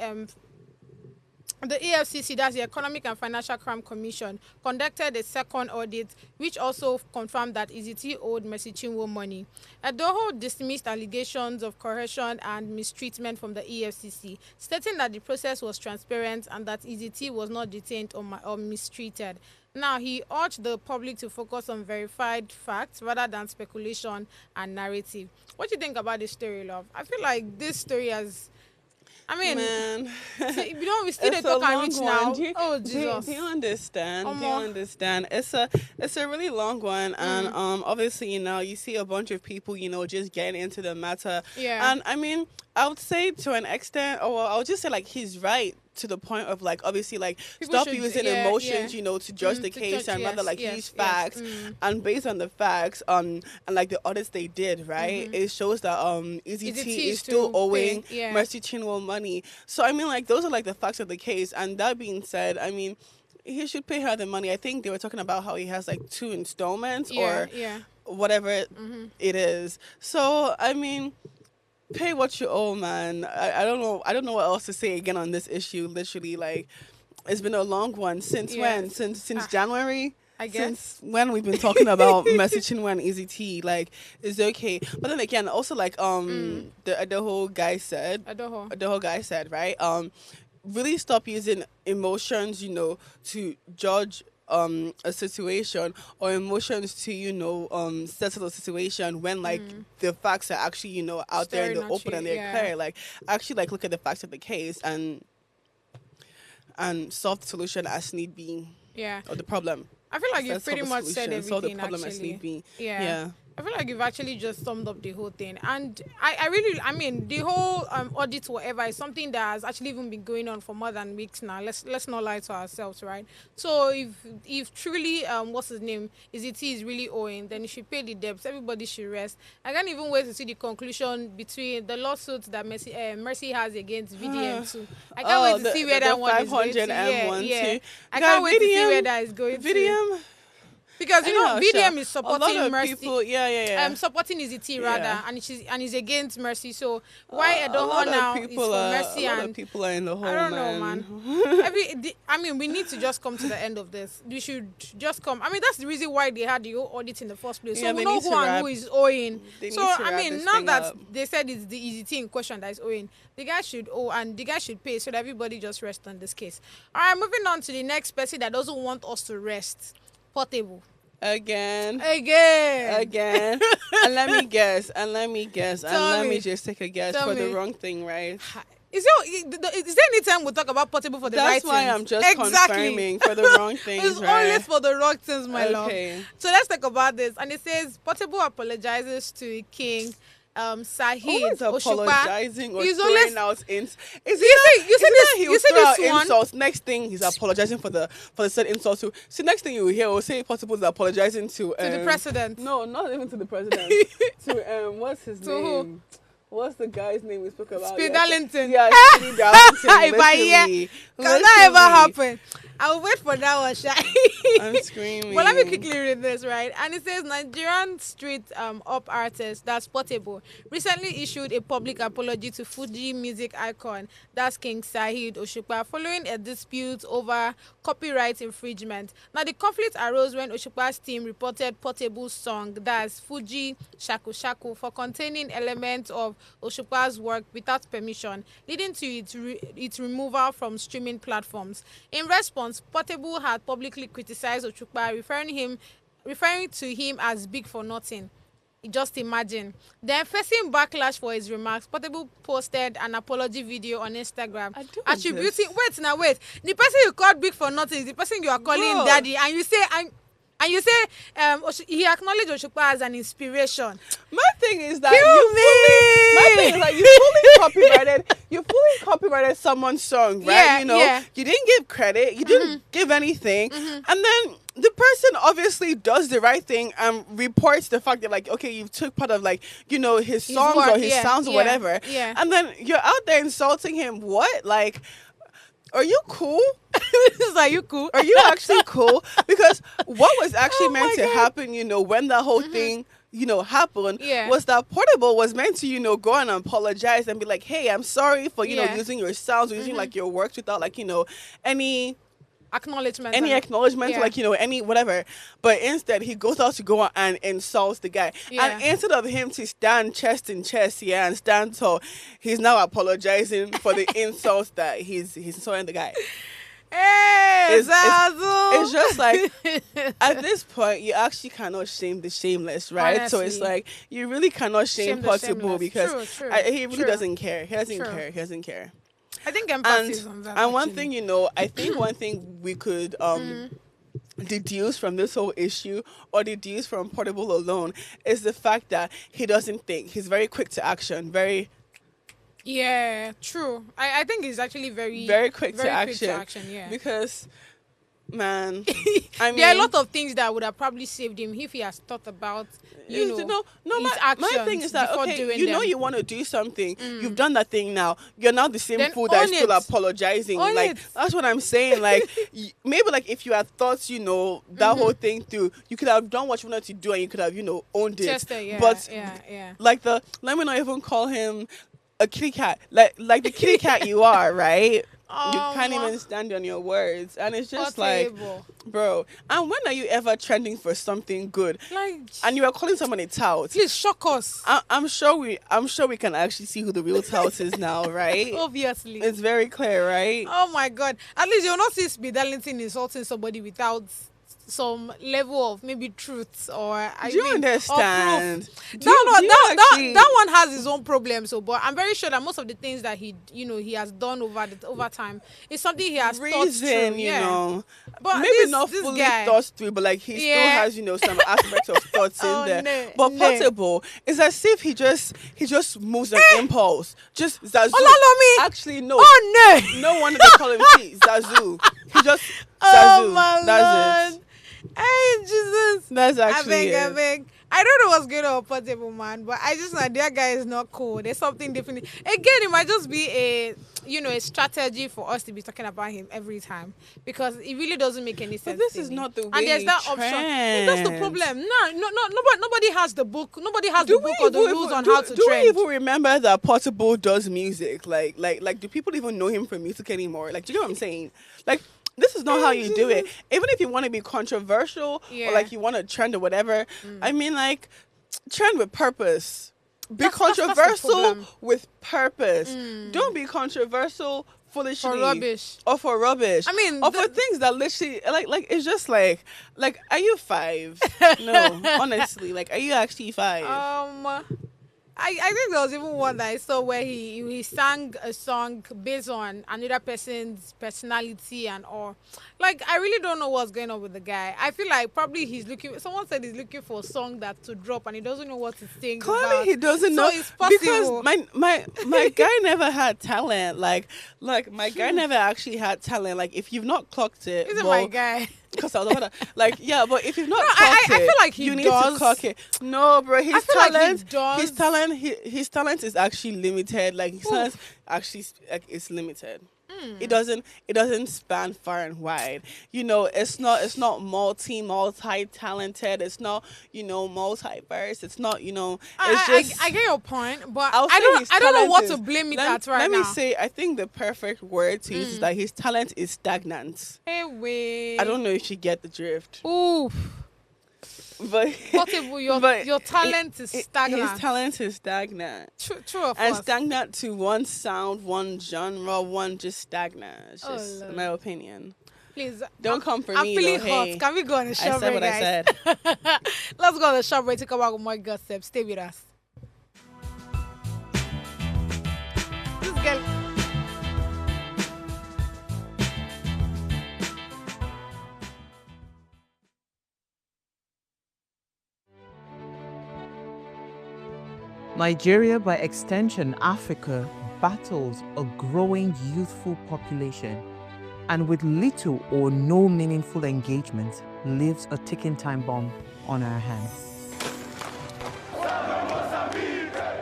S2: EFCC, that's the Economic and Financial Crime Commission, conducted a second audit, which also confirmed that EZT owed Mercy Chinwo money. Adoho dismissed allegations of coercion and mistreatment from the EFCC, stating that the process was transparent and that EZT was not detained or mistreated. Now, he urged the public to focus on verified facts rather than speculation and narrative. What do you think about this story, love? I feel like this story has...
S1: Man,
S2: we still
S1: it's
S2: don't
S1: a
S2: talk and
S1: long
S2: reach
S1: one.
S2: now.
S1: Do you,
S2: Oh,
S1: do
S2: Jesus.
S1: you understand? Do you
S2: Omo.
S1: understand? It's a really long one, and obviously, you know, you see a bunch of people, you know, just getting into the matter.
S2: Yeah.
S1: And I mean, I would say to an extent, or I'll just say like he's right to the point of like obviously like
S2: People
S1: stop
S2: should-
S1: using
S2: yeah,
S1: emotions,
S2: yeah.
S1: you know, to judge the
S2: To
S1: case,
S2: judge,
S1: and rather
S2: yes,
S1: like
S2: yes,
S1: use
S2: yes,
S1: facts. And based on the facts, and like the audits they did, right, it shows that EZT
S2: EZT
S1: is
S2: is
S1: still
S2: still
S1: owing
S2: paying, yeah.
S1: Mercy Chinwo money. So I mean, like those are like the facts of the case. And that being said, I mean, he should pay her the money. I think they were talking about how he has like 2 installments or
S2: yeah.
S1: whatever it is. So I mean, Pay what you owe, man. I don't know. I don't know what else to say again on this issue. Literally, like, it's been a long one. Since when?
S2: Yes.
S1: Since January.
S2: I guess.
S1: Since when we've been talking about messaging when Easy T, like, is okay. But then again, also like the whole guy said,
S2: Adoho.
S1: the whole guy said, right? Really stop using emotions, you know, to judge a situation, or emotions to, you know, settle a situation when like the facts are actually, you know, out there in
S2: Staring
S1: the
S2: at
S1: open
S2: you,
S1: and they're
S2: yeah.
S1: clear. Like, actually, like, look at the facts of the case and solve the solution as need be,
S2: Yeah.
S1: or the problem.
S2: I feel like you've
S1: Let's solve
S2: pretty
S1: the
S2: much said
S1: solution, solve the
S2: everything,
S1: problem as
S2: actually.
S1: need be.
S2: Yeah. I feel like you've actually just summed up the whole thing. And I mean, the whole audit, whatever, is something that has actually even been going on for more than weeks now. Let's not lie to ourselves, right? So if truly, what's his name, is really owing, then he should pay the debts. Everybody should rest. I can't even wait to see the conclusion between the lawsuit that Mercy has against VDM too. I can't wait to see where that one is going to.
S1: 500M one
S2: Yeah.
S1: too.
S2: I can't wait to see
S1: VDM
S2: where that is going to.
S1: VDM.
S2: Because, you know,
S1: Anyhow,
S2: VDM
S1: sure.
S2: is
S1: A lot
S2: supporting
S1: of
S2: Mercy.
S1: people, yeah.
S2: Supporting Izzy rather,
S1: Yeah.
S2: and he's against Mercy. So why
S1: A
S2: Edoho
S1: lot of
S2: now is
S1: people
S2: for
S1: are,
S2: Mercy,
S1: a lot
S2: and
S1: of people are in the hole,
S2: I don't know, man. I mean, we need to just come to the end of this. We should just come. I mean, that's the reason why they had the whole audit in the first place. So
S1: Yeah,
S2: we
S1: they
S2: know
S1: need
S2: who
S1: to
S2: and
S1: wrap-
S2: who is owing.
S1: they
S2: So
S1: need to
S2: I
S1: wrap
S2: mean,
S1: this
S2: now
S1: thing
S2: that
S1: up.
S2: they said it's the Easy T in question that is owing, the guy should owe and the guy should pay, so that everybody just rest on this case. All right, moving on to the next person that doesn't want us to rest. Portable.
S1: Again.
S2: Again.
S1: And let me guess. And let me
S2: Tell me.
S1: just take a guess
S2: Tell
S1: for
S2: me.
S1: the wrong thing, right?
S2: Is there any time we talk about Portable for the right
S1: That's why
S2: things?
S1: I'm just confirming for the wrong things,
S2: It's
S1: right?
S2: always for the wrong things, my love.
S1: Okay.
S2: So let's talk about this. And it says Portable apologizes to King Sahid
S1: Always
S2: Oshukpa.
S1: apologizing or
S2: He's
S1: throwing
S2: always-
S1: out ins.
S2: You see
S1: He will
S2: this
S1: throw out
S2: one?
S1: insults. Next thing, he's apologizing for the said insult to. See, next thing you will hear, will say Possible is apologizing to
S2: the president.
S1: No, not even to the president. To what's his
S2: To who?
S1: name? What's the guy's name we spoke about?
S2: Speed Darlington.
S1: Yeah, Speedy Darlington.
S2: If I hear, can that ever happen? I'll wait for that one, Shy.
S1: I'm screaming.
S2: But let me quickly read this, right? And it says Nigerian street up artist, that's Portable, recently issued a public apology to Fuji music icon, that's King Sahid Oshukpa, following a dispute over copyright infringement. Now, the conflict arose when Oshukpa's team reported Portable's song, that's Fuji Shaku Shaku, for containing elements of Oshukpa's work without permission, leading to its removal from streaming platforms. In response, Portable had publicly criticized Oshukpa, referring to him as big for nothing. Just imagine. Then, facing backlash for his remarks, Portable posted an apology video on Instagram attributing. Wait. The person you called big for nothing is the person you are calling
S1: Bro.
S2: daddy, and you say he acknowledged Oshukpa as an inspiration.
S1: My thing is that you fully copyrighted someone's song, right?
S2: Yeah,
S1: you know,
S2: yeah.
S1: you didn't give credit, you didn't give anything, and then the person obviously does the right thing and reports the fact that, like, okay, you took part of, like, you know, his songs
S2: work,
S1: or his sounds or whatever, and then you're out there insulting him. What? Like, are you cool?
S2: It's like, you cool?
S1: Are you actually cool? Because what was actually
S2: Oh
S1: meant to
S2: my God.
S1: happen, you know, when that whole thing, you know, happened,
S2: Yeah.
S1: was that Portable was meant to, you know, go and apologize and be like, hey, I'm sorry for, you know,
S2: Yeah.
S1: using your sounds, or using, like, your works without, like, you know, any
S2: Acknowledgement.
S1: acknowledgement,
S2: Yeah.
S1: like, you know, any whatever. But instead, he goes out to go out and insults the guy.
S2: Yeah.
S1: And instead of him to stand chest in chest, yeah, and stand tall, he's now apologizing for the insults that he's insulting the guy.
S2: Hey,
S1: It's just like, at this point, you actually cannot shame the shameless, right? So it's
S2: Honestly.
S1: like, you really cannot shame
S2: Shame the
S1: Possible,
S2: shameless.
S1: because
S2: True,
S1: he really
S2: true.
S1: doesn't care. He doesn't
S2: True.
S1: care. He doesn't care.
S2: I think
S1: And,
S2: emphasis on that.
S1: and one
S2: actually.
S1: thing, you know, I think one thing we could deduce from this whole issue, or deduce from Portable alone, is the fact that he doesn't think. He's very quick to action, very
S2: Yeah, true. I think it's actually very
S1: very quick to
S2: very
S1: action.
S2: yeah.
S1: Because Man, I mean,
S2: There are a lot of things that would have probably saved him if he has thought about,
S1: no,
S2: his
S1: my
S2: actions
S1: thing is that
S2: before
S1: okay,
S2: doing
S1: you know
S2: them.
S1: you want to do something, you've done that thing now. You're now the same
S2: Then
S1: fool that is
S2: own
S1: still
S2: it.
S1: apologizing.
S2: Own
S1: Like
S2: it.
S1: that's what I'm saying. Like maybe like if you had thought, that whole thing through, you could have done what you wanted to do, and you could have, owned it.
S2: Chester, yeah,
S1: But
S2: yeah.
S1: like let me not even call him a kitty cat. Like the kitty cat you are, right? You can't even stand on your words, and it's just like,
S2: Portable.
S1: bro. And when are you ever trending for something good?
S2: Like,
S1: And you are calling someone a tout.
S2: please shock us.
S1: I'm sure we can actually see who the real tout is now, right?
S2: Obviously.
S1: It's very clear, right?
S2: Oh my God. At least you'll not see Speed Darlington insulting somebody without some level of maybe truth or
S1: Do you understand?
S2: That one has his own problems. So, but I'm very sure that most of the things that he has done over time is something he has thought through. Yeah. But
S1: maybe not
S2: this
S1: fully
S2: guy,
S1: thought through, but like he still has some aspects of thoughts
S2: Oh,
S1: in there.
S2: no,
S1: But
S2: no.
S1: Portable, it's as if he just moves on impulse. Just Zazu.
S2: Olalomi!
S1: Actually, no.
S2: Oh no!
S1: No wonder they call him Zazu. He just Zazu.
S2: Oh my
S1: That's
S2: Lord! Hey Jesus!
S1: That's actually
S2: I
S1: it.
S2: beg. I don't know what's going on with Portable, man, but I just know that guy is not cool. There's something different. Again, it might just be a strategy for us to be talking about him every time because it really doesn't make any sense.
S1: But this
S2: to
S1: is
S2: me.
S1: not the way
S2: And there's that
S1: he
S2: option. That's the
S1: trends.
S2: problem. Nobody has the book. Nobody has the
S1: Do
S2: book
S1: we
S2: or the
S1: even-
S2: rules on
S1: do-
S2: how to
S1: do
S2: trend.
S1: we even remember that Portable does music? Like, do people even know him for music anymore? Like, do you know what I'm saying? Like, this is not how you do it. Even if you want to be controversial
S2: Yeah.
S1: or like you want to trend or whatever, I mean, like, trend with purpose. Be
S2: That's the
S1: controversial
S2: problem.
S1: with purpose. Don't be controversial foolishly
S2: For rubbish.
S1: or for rubbish.
S2: I mean,
S1: or for things that literally like it's just like are you 5? No, honestly, like are you actually 5?
S2: I think there was even one that I saw where he sang a song based on another person's personality and all. Like, I really don't know what's going on with the guy. I feel like probably someone said he's looking for a song that to drop and he doesn't know what to sing about.
S1: Clearly he doesn't
S2: So
S1: know
S2: it's possible.
S1: because my guy never had talent. Like my guy never actually had talent. Like if you've not clocked it,
S2: Isn't
S1: well,
S2: my guy?
S1: because I was about to, like yeah, but if you've not
S2: No,
S1: clocked
S2: I
S1: it,
S2: feel like he
S1: you need
S2: does.
S1: to clock it. No, bro, his
S2: feel like he
S1: talent,
S2: does.
S1: his talent is actually limited. Like his talent actually is limited. It doesn't span far and wide. It's not multi-talented. It's not multiverse. It's not it's just.
S2: I get your point, but
S1: I'll say
S2: I
S1: his
S2: don't know
S1: talent
S2: what
S1: is-
S2: to blame it
S1: let,
S2: at right
S1: let
S2: now.
S1: me say, I think the perfect word to use is that his talent is stagnant.
S2: Hey, wait.
S1: I don't know if you get the drift,
S2: Ooh,
S1: but
S2: Portable, your talent is stagnant.
S1: His talent is stagnant.
S2: True of
S1: And
S2: course.
S1: stagnant to one sound, one genre, one just stagnant. It's
S2: Oh,
S1: just
S2: Lord.
S1: my opinion.
S2: Please,
S1: Don't come for
S2: I'm
S1: me,
S2: feeling
S1: though.
S2: hot.
S1: Hey,
S2: Can we go on the
S1: I
S2: shop
S1: said
S2: break,
S1: what I
S2: guys?
S1: said.
S2: Let's go on the shop break to come back with more gossip. Stay with us. This girl.
S6: Nigeria, by extension Africa, battles a growing youthful population and with little or no meaningful engagement leaves a ticking time bomb on our hands.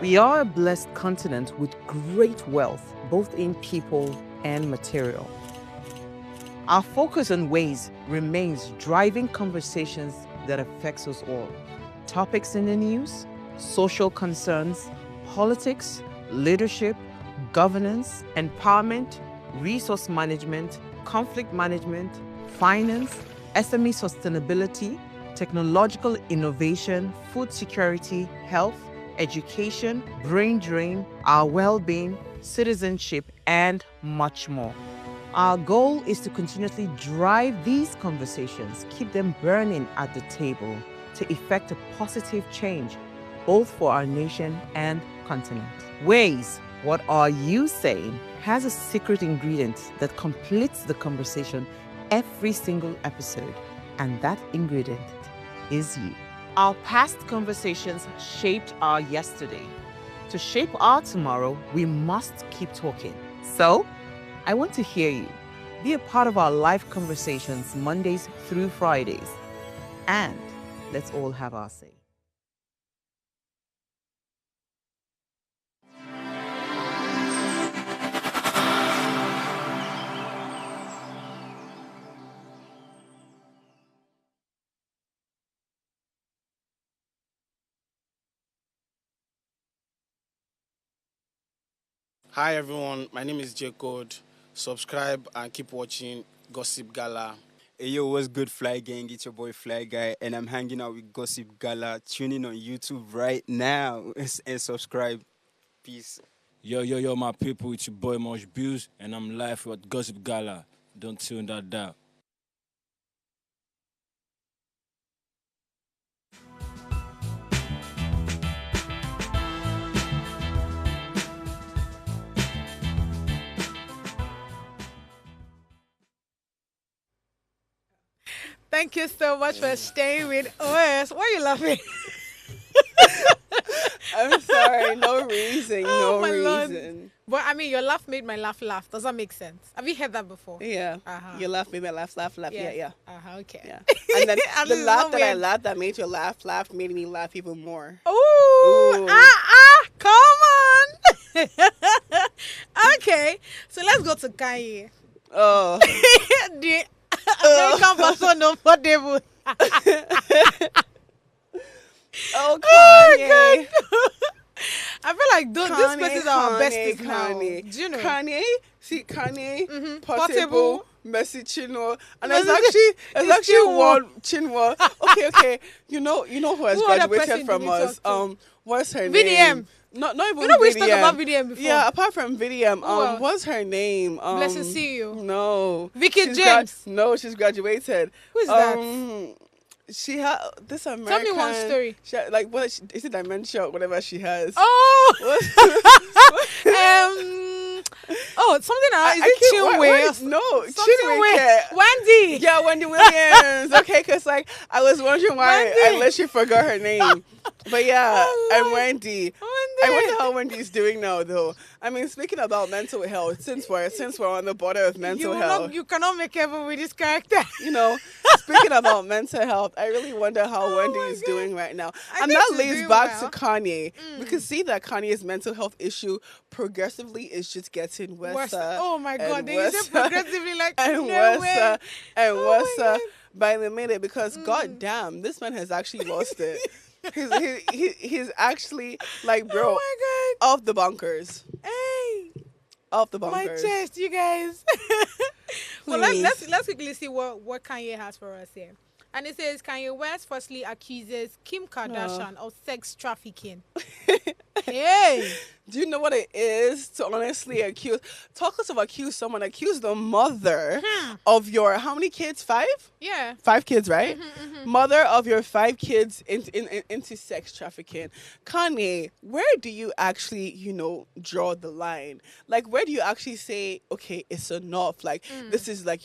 S6: We are a blessed continent with great wealth, both in people and material. Our focus on ways remains driving conversations that affects us all. Topics in the news, social concerns, politics, leadership, governance, empowerment, resource management, conflict management, finance, SME sustainability, technological innovation, food security, health, education, brain drain, our well-being, citizenship, and much more. Our goal is to continuously drive these conversations, keep them burning at the table to effect a positive change, both for our nation and continent. Ways, what are you saying, has a secret ingredient that completes the conversation every single episode, and that ingredient is you. Our past conversations shaped our yesterday. To shape our tomorrow, we must keep talking. So, I want to hear you. Be a part of our live conversations Mondays through Fridays. And let's all have our say.
S7: Hi everyone, my name is Jacob. Subscribe and keep watching Gossip Gala.
S8: Hey yo, what's good, Fly Gang? It's your boy Fly Guy, and I'm hanging out with Gossip Gala. Tune in on YouTube right now and subscribe. Peace.
S9: Yo, my people, it's your boy Mosh Bills, and I'm live with Gossip Gala. Don't tune that down.
S2: Thank you so much for staying with us. Why are you laughing?
S1: I'm sorry. No reason.
S2: Oh,
S1: No
S2: my Lord.
S1: reason.
S2: But I mean, your laugh made my laugh. Does that make sense? Have you heard that before?
S1: Yeah.
S2: Uh-huh.
S1: You laugh, maybe I laugh. Yeah.
S2: Okay.
S1: Yeah. And then
S2: I
S1: the laugh
S2: love
S1: that I
S2: it.
S1: laughed that made you laugh made me laugh even more.
S2: Ooh.
S1: Ooh.
S2: Come on. Okay. So let's go to Kanye.
S1: Oh.
S2: The American person comfortable.
S1: Oh,
S2: Oh
S1: Kanye.
S2: my God. I feel like these
S1: Kanye,
S2: places are our besties
S1: Kanye.
S2: now. Do you know?
S1: Kanye, see Kanye,
S2: Portable.
S1: Portable, Messi Chinwo, and
S2: Messi
S1: there's actually
S2: Chinwo.
S1: one Chinwo. Okay. You know who has
S2: Who other
S1: graduated
S2: person
S1: from
S2: do we
S1: us?
S2: talk to?
S1: What's her
S2: VDM.
S1: name? Not even
S2: You know we
S1: VDM.
S2: spoke about VDM before.
S1: Yeah, apart from VDM,
S2: else?
S1: what's her name?
S2: Blessing see you.
S1: No.
S2: Vicky
S1: She's
S2: James.
S1: no, she's graduated.
S2: Who's that?
S1: She had this American.
S2: Tell me one story.
S1: She had, like what is it? Dementia or whatever she has.
S2: Oh, something else. Is
S1: I
S2: it
S1: keep-
S2: Chinwe?
S1: what- No,
S2: Something
S1: Chinwe.
S2: Wendy.
S1: Yeah, Wendy Williams. Okay, because like I was wondering why I
S2: Wendy.
S1: literally forgot her name. But yeah, and Wendy. I
S2: Wendy.
S1: wonder how Wendy's doing now, though. I mean, speaking about mental health, since we're on the border of mental health,
S2: You cannot make heaven with this character.
S1: speaking about mental health, I really wonder how Wendy
S2: my
S1: is
S2: God.
S1: doing right now.
S2: I
S1: And
S2: think
S1: that
S2: she's
S1: leads
S2: doing
S1: back
S2: well.
S1: to Kanye. We can see that Kanye's mental health issue progressively is just getting worse.
S2: Worse. Oh my God,
S1: and
S2: they use it
S1: worse,
S2: progressively like
S1: and
S2: no
S1: worse
S2: way.
S1: and
S2: Oh my
S1: worse
S2: God.
S1: by the minute because god damn, this man has actually lost it. He's actually like, bro,
S2: Oh
S1: off the bunkers.
S2: my God. Hey.
S1: Off the
S2: My
S1: bunkers.
S2: chest, you guys. Well,
S1: Please.
S2: let's quickly see what Kanye has for us here. And it says Kanye West firstly accuses Kim Kardashian of sex trafficking. Hey,
S1: Do you know what it is to honestly accuse? Talk us of accuse someone. Accuse the mother of your how many kids? 5?
S2: yeah.
S1: 5 kids, right? Mother of your 5 kids into sex trafficking. Kanye, where do you actually, draw the line? Like, where do you actually say, okay, it's enough? Like, this is like,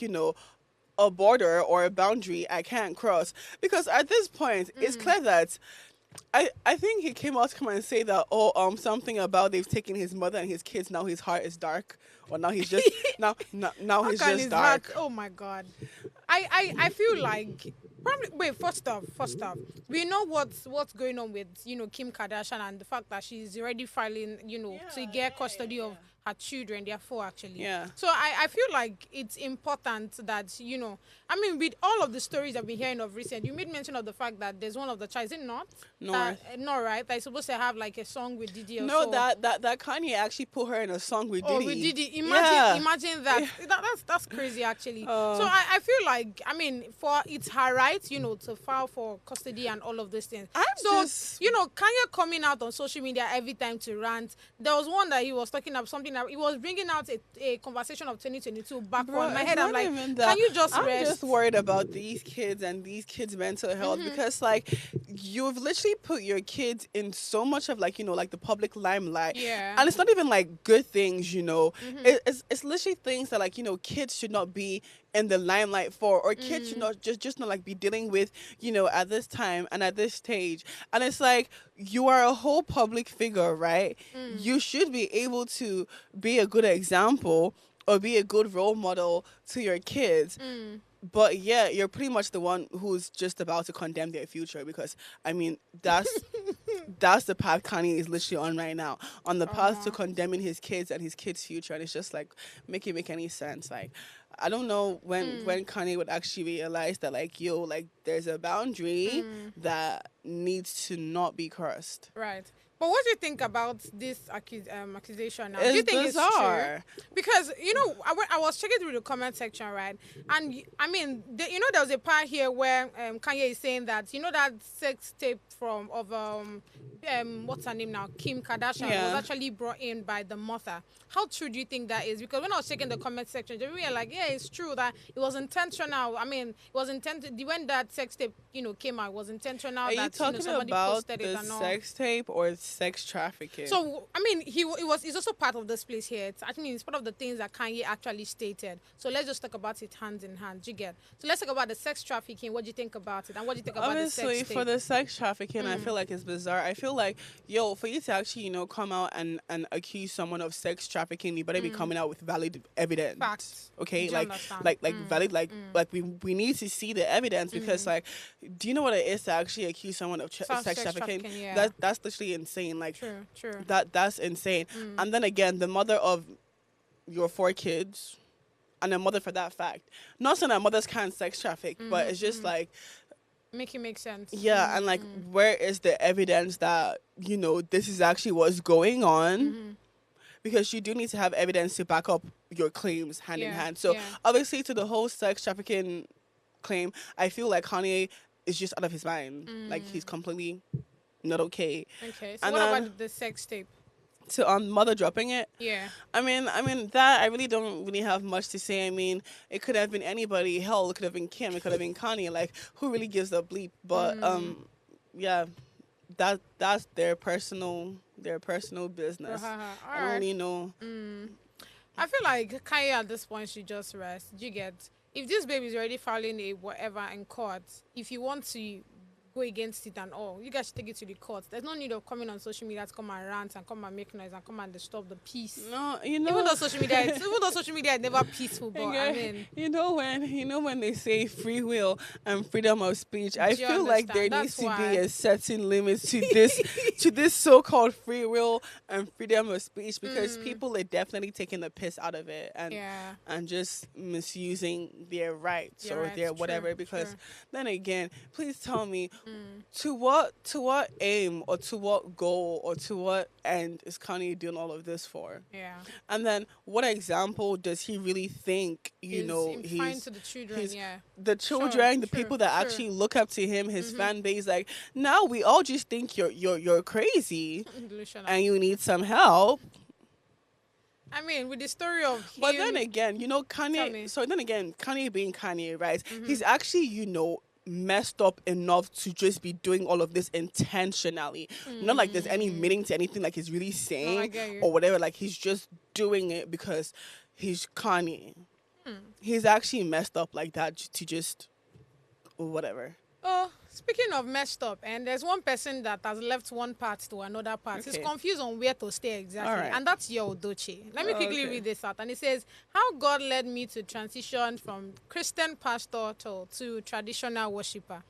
S1: a border or a boundary I can't cross? Because at this point, it's clear that I think he came out to come and say that something about they've taken his mother and his kids, now his heart is dark, or now he's just now he's
S2: Can
S1: just
S2: his
S1: dark.
S2: heart- oh my God. I feel like probably wait, first off, we know what's going on with Kim Kardashian and the fact that she's already filing to get custody of her children. There are 4 actually.
S1: Yeah.
S2: So I feel like it's important that I mean, with all of the stories I've been hearing of recent, you made mention of the fact that there's one of the child, is it not?
S1: North.
S2: No, right? That's supposed to have like a song with Diddy.
S1: No,
S2: also.
S1: that Kanye actually put her in a song with Diddy.
S2: Oh, with Diddy.
S1: Yeah.
S2: Imagine that. That's crazy, actually.
S1: Oh.
S2: So I feel like, I mean, it's her right, to file for custody and all of those things. Kanye coming out on social media every time to rant. There was one that he was talking about something that he was bringing out a conversation of 2022 back
S1: Bro,
S2: on my
S1: it's
S2: head. I'm
S1: not
S2: like,
S1: even that.
S2: can you just
S1: I'm
S2: rest?
S1: just worried about these kids and these kids' mental health because, like, you've literally put your kids in so much of, like, like the public limelight.
S2: Yeah.
S1: And it's not even, like, good things, It's literally things that, like, kids should not be in the limelight for, or kids should not just not like be dealing with, at this time and at this stage. And it's like, you are a whole public figure, right? You should be able to be a good example or be a good role model to your kids. But yeah, you're pretty much the one who's just about to condemn their future, because I mean that's the path Kanye is literally on right now, on the path to condemning his kids and his kids' future, and it's just like, make it make any sense? Like, I don't know when Kanye would actually realize that, like, yo, like, there's a boundary that needs to not be crossed.
S2: Right. But what do you think about this accusation now? Do
S1: It's
S2: you think
S1: bizarre.
S2: it's true? Because, you know, I was checking through the comment section, right? And, I mean, you know, there was a part here where Kanye is saying that, you know, that sex tape of what's her name now? Kim Kardashian was actually brought in by the mother. How true do you think that is? Because when I was checking the comment section, they were like, yeah, it's true that it was intentional. I mean, it was intended, when that sex tape, you know, came out, it was intentional.
S1: Are
S2: that,
S1: you talking
S2: somebody
S1: about
S2: posted it
S1: the
S2: and all.
S1: sex tape or sex trafficking?
S2: So, I mean, he's also part of this place here. I think it's part of the things that Kanye actually stated. So let's just talk about it hand in hand. You get? So let's talk about the sex trafficking. What do you think about it? And what do you think about the sex
S1: Honestly,
S2: tape?
S1: for the sex trafficking, I feel like it's bizarre. I feel like, yo, for you to actually, you know, come out and accuse someone of sex trafficking, you better be coming out with valid evidence.
S2: Facts.
S1: Okay,
S2: Do you understand?
S1: like valid, like we need to see the evidence, because like, do you know what it is to actually accuse someone of sex trafficking?
S2: Yeah.
S1: That's literally insane. Like,
S2: True.
S1: that's insane. And then again, the mother of your 4 kids, and a mother for that fact. Not saying that mothers can't sex traffic, but it's just like,
S2: Make it make sense.
S1: yeah, and like, where is the evidence that, you know, this is actually what's going on? Because you do need to have evidence to back up your claims hand in hand. So obviously, to the whole sex trafficking claim, I feel like Kanye is just out of his mind. Like, he's completely not okay.
S2: Okay, so
S1: And
S2: what
S1: then
S2: about the sex tape?
S1: To mother dropping it.
S2: Yeah.
S1: I mean that I really don't really have much to say. I mean, it could have been anybody. Hell, it could have been Kim. It could have been Kanye. Like, who really gives a bleep? But yeah, that's their personal business. I don't really know.
S2: I feel like Kanye at this point should just rest. You get? If this baby is already filing a whatever in court, if you want to go against it and all, you guys should take it to the court. There's no need of coming on social media to come and rant and come and make noise and come and disturb the peace.
S1: No, you know.
S2: Even though social media is never peaceful, but I mean,
S1: you know when they say free will and freedom of speech, I feel like there needs to be a certain limit to this so-called free will and freedom of speech, because people are definitely taking the piss out of it and just misusing their rights or their whatever. Because then again, please tell me, to what aim or to what goal or to what end is Kanye doing all of this for?
S2: Yeah.
S1: And then what example does he really think,
S2: he's
S1: he's
S2: to the children,
S1: the children, the people that actually look up to him, his fan base, like, now we all just think you're crazy and you need some help.
S2: I mean, with the story of him,
S1: but then again, you know, Kanye, so then again, Kanye being Kanye, right? He's actually, you know, messed up enough to just be doing all of this intentionally. Not like there's any meaning to anything like he's really saying or whatever. Like, he's just doing it because he's Kanye. He's actually messed up like that to just whatever.
S2: Oh, speaking of messed up, and there's one person that has left one part to another part. He's confused on where to stay exactly. And that's your Doche. Let me quickly read this out. And it says, how God led me to transition from Christian pastor to traditional worshiper.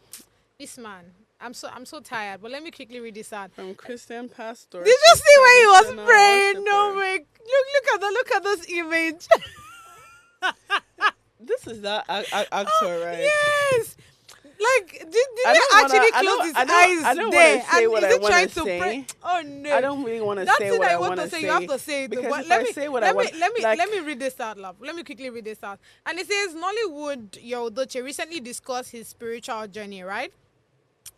S2: This man, I'm so tired, but let me quickly read this out.
S1: From Christian pastor.
S2: Did you see where he was praying? No way. Look at this image.
S1: This is that actor, right?
S2: Yes. Like, did he actually close his eyes
S1: I don't
S2: there?
S1: Want to say what I want to say.
S2: Pray? Oh no!
S1: I don't really want to say what I want to say.
S2: You have to say it.
S1: Because if I say what I want,
S2: let me read this out, love. Let me quickly read this out. And it says, Nollywood Yodoche recently discussed his spiritual journey, right?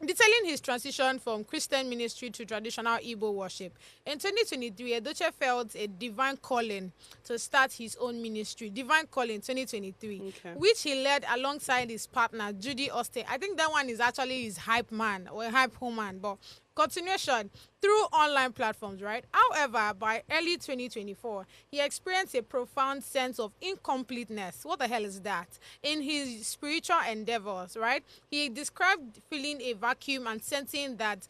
S2: Detailing his transition from Christian ministry to traditional Igbo worship. In 2023, Edoche felt a divine calling to start his own ministry. Divine Calling 2023, which he led alongside his partner, Judy Austin. I think that one is actually his hype man or hype woman, but continuation through online platforms, right? However, by early 2024, he experienced a profound sense of incompleteness. What the hell is that? In his spiritual endeavors, right? He described feeling a vacuum and sensing that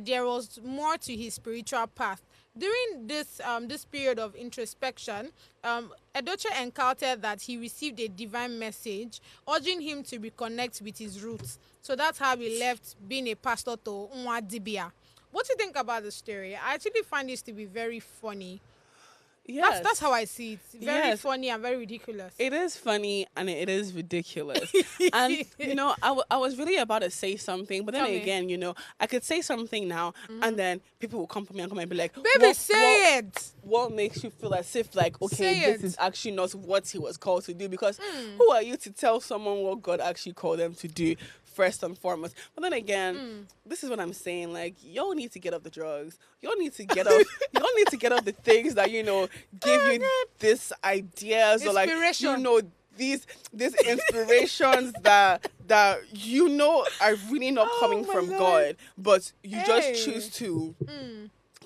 S2: there was more to his spiritual path. during this period of introspection, Edoche encountered that he received a divine message urging him to reconnect with his roots. So that's how he left being a pastor to Nwa Dibia. What do you think about the story? I actually find this to be very funny.
S1: Yes.
S2: That's how I see it. Very funny and very ridiculous.
S1: It is funny and it is ridiculous. And, you know, I was really about to say something, but then again, you know, I could say something now and then people will come for me and be like,
S2: baby, say it.
S1: What makes you feel as if, like, okay,
S2: Say
S1: this is actually not what he was called to do? Because who are you to tell someone what God actually called them to do? First and foremost. But then again, this is what I'm saying. Like, y'all need to get off the drugs. Y'all need to get off. Y'all need to get off the things that, you know, give you this ideas or, like, you know, these inspirations that you know are really not coming from God, but you just choose to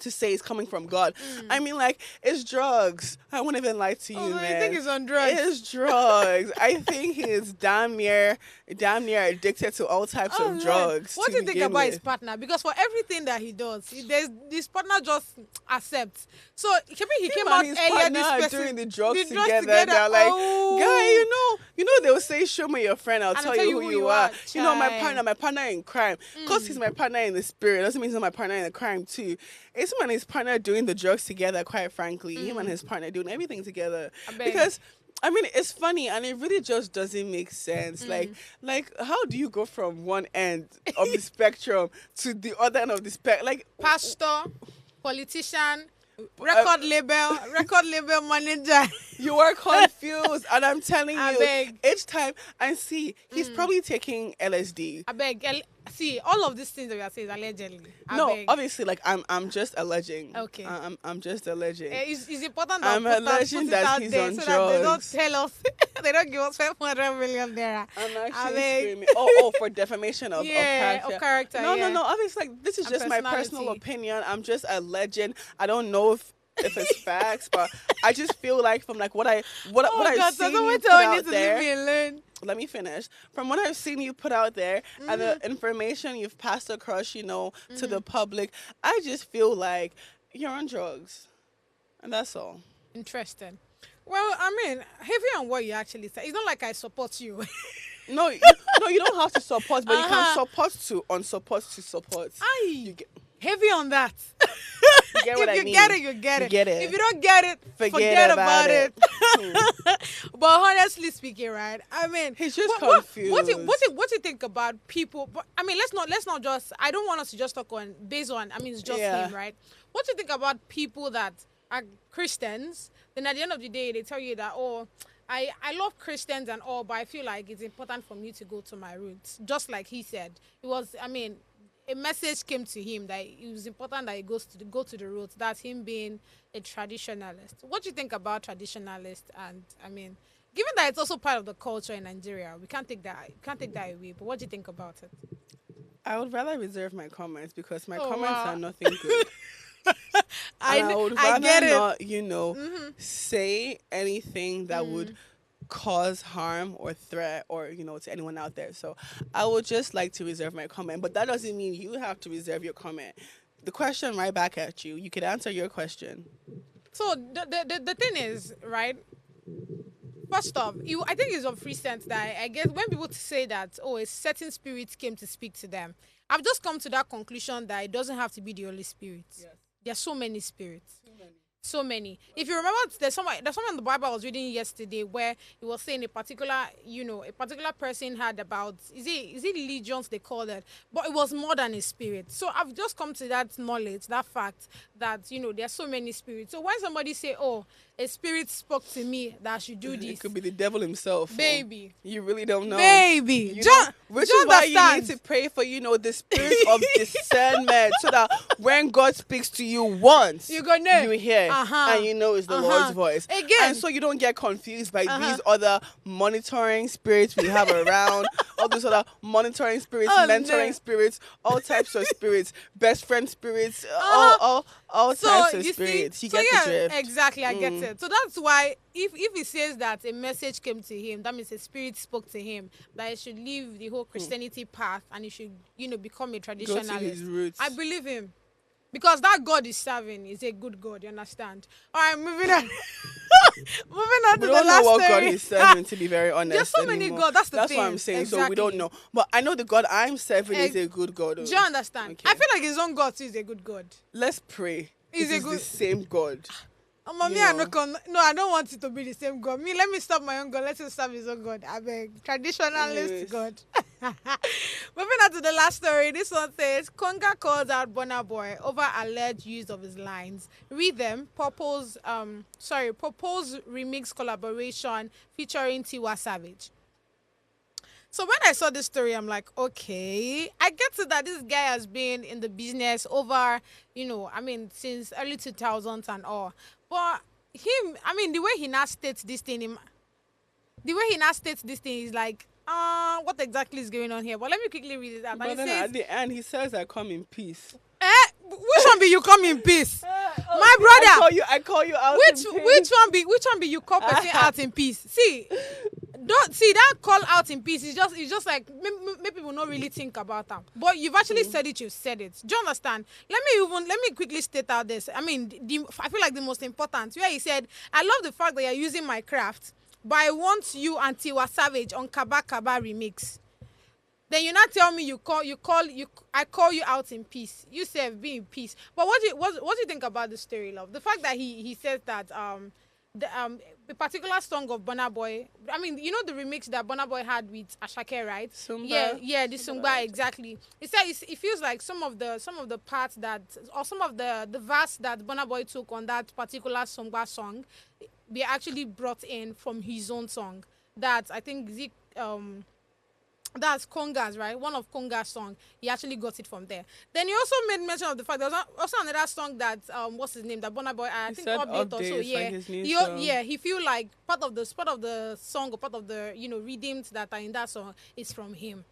S1: say it's coming from God. I mean, like, it's drugs. I won't even lie to you, man.
S2: I think he's on drugs.
S1: It's drugs. I think he is damn near addicted to all types of drugs.
S2: What do you think about his partner? Because for everything that he does, this partner just accepts. So he came out earlier
S1: doing the drugs together. They're like, guy, you know they'll say, show me your friend, I'll tell you who you are. You know, my partner in crime. Because he's my partner in the spirit doesn't mean he's my partner in the crime too. It's him and his partner doing the drugs together, quite frankly. Him and his partner doing everything together. Because, I mean, it's funny and it really just doesn't make sense. Like, how do you go from one end of the spectrum to the other end of the spectrum? Like,
S2: pastor, politician, record label manager.
S1: You are confused, and I'm telling you, each time, and see, he's probably taking LSD.
S2: I beg, see, all of these things that we are saying is allegedly.
S1: Obviously, like, I'm just alleging.
S2: Okay.
S1: I'm just alleging.
S2: It's important that
S1: I'm alleging that he's on drugs.
S2: That they don't tell us, they don't give us 500 million there.
S1: I'm actually screaming. Oh, for defamation of character.
S2: Of character.
S1: No. Obviously, like, this is just my personal opinion. I'm just alleging. I don't know if it's facts, but I just feel like from like what I've seen you put out there. Let me finish. From what I've seen you put out there and the information you've passed across, you know, to the public, I just feel like you're on drugs, and that's all.
S2: Interesting. Well, I mean, heavy on what you actually say. It's not like I support you.
S1: No, you don't have to support, but you can support to unsupport to support.
S2: Heavy on that.
S1: You get what I mean?
S2: You get it.
S1: You get it.
S2: If you don't get it, forget about it. But honestly speaking, right? I mean,
S1: he's just confused.
S2: What do you think about people? But, I mean, let's not just. I don't want us to just talk on based on. I mean, it's just him, right? What do you think about people that are Christians? Then at the end of the day, they tell you that, oh, I love Christians and all, but I feel like it's important for me to go to my roots. Just like he said, it was. I mean, a message came to him that it was important that he go to the roots. That's him being a traditionalist. What do you think about traditionalist? And I mean, given that it's also part of the culture in Nigeria, we can't take that away. But what do you think about it?
S1: I would rather reserve my comments because my comments are nothing good. I would rather not, say anything that would cause harm or threat or, to anyone out there. So I would just like to reserve my comment, but that doesn't mean you have to reserve your comment. The question right back at you. You could answer your question.
S2: So the thing is, right? First off, I think it's of recent that I guess when people say that, a certain spirit came to speak to them, I've just come to that conclusion that it doesn't have to be the Holy Spirit. Yes. There are so many spirits. So many. If you remember, there's someone in the Bible I was reading yesterday where it was saying a particular person had about, is it legions they call it, but it was more than a spirit. So I've just come to that knowledge, that fact that, there are so many spirits. So when somebody say, a spirit spoke to me that I should do this.
S1: It could be the devil himself.
S2: Baby.
S1: You really don't know.
S2: Baby.
S1: Which is why you need to pray for, the spirit of discernment so that when God speaks to you once, you hear and you know it's the Lord's voice. Again. And so you don't get confused by these other monitoring spirits we have around, all these other monitoring spirits, mentoring spirits, all types of spirits, best friend spirits, all types of spirits. You get the drift.
S2: Exactly, I get it. So that's why if he says that a message came to him, that means a spirit spoke to him, that he should leave the whole Christianity path and he should, become a traditionalist.
S1: Go to his roots.
S2: I believe him. Because that God is serving is a good God, you understand? All right, moving on. Moving on to
S1: We
S2: the
S1: don't know
S2: last
S1: what
S2: story.
S1: God he's serving, to be very honest.
S2: There's so many
S1: anymore.
S2: God. That's the
S1: That's
S2: thing.
S1: what I'm saying. So we don't
S2: Exactly.
S1: know. But I know the God I'm serving is
S2: Eh,
S1: a good God.
S2: Do you understand?
S1: Okay.
S2: I feel like his own God too is a good God.
S1: Let's pray.
S2: He's
S1: This
S2: a
S1: is the
S2: good-
S1: same God.
S2: Mommy,
S1: You know.
S2: no, I don't want it to be the same God. Me, let me stop my own God. Let him serve his own God. I beg. Traditionalist
S1: Anyways.
S2: God. Moving on to the last story. This one says Konga calls out Burna Boy over alleged use of his lines. Read them. Propose remix collaboration featuring Tiwa Savage. So when I saw this story, I'm like, okay, I get to that this guy has been in the business over, since early 2000s and all. But the way he now states this thing, is like, what exactly is going on here? But let me quickly read it out.
S1: But
S2: And
S1: then
S2: it says,
S1: at the end, he says, I come in peace.
S2: which one be you come in peace? My
S1: I
S2: brother,
S1: call you out
S2: which
S1: in peace.
S2: which one be you call person out in peace? See, don't see that call out in peace. It's just like maybe people not really think about that. But you've actually said it. You said it. Do you understand? Let me quickly state out this. I feel like the most important where he said, I love the fact that you're using my craft, but I want you and Tiwa Savage on Kaba Kaba remix. Then you not tell me I call you out in peace. You say be in peace. But what do you think about the story, love? The fact that he says that the particular song of Burna Boy, the remix that Burna Boy had with Ashake, right?
S1: Sumba.
S2: Yeah, the Sumba, exactly. He said it feels like some of the parts that, or some of the verse that Burna Boy took on that particular Sumba song, they actually brought in from his own song. That I think that's Konga's, right? One of Konga's song. He actually got it from there. Then he also made mention of the fact there was also another song that what's his name? That Burna Boy, I think update also.
S1: Updates,
S2: Yeah,
S1: like his new song.
S2: he feel like part of the song or part of the rhythms that are in that song is from him.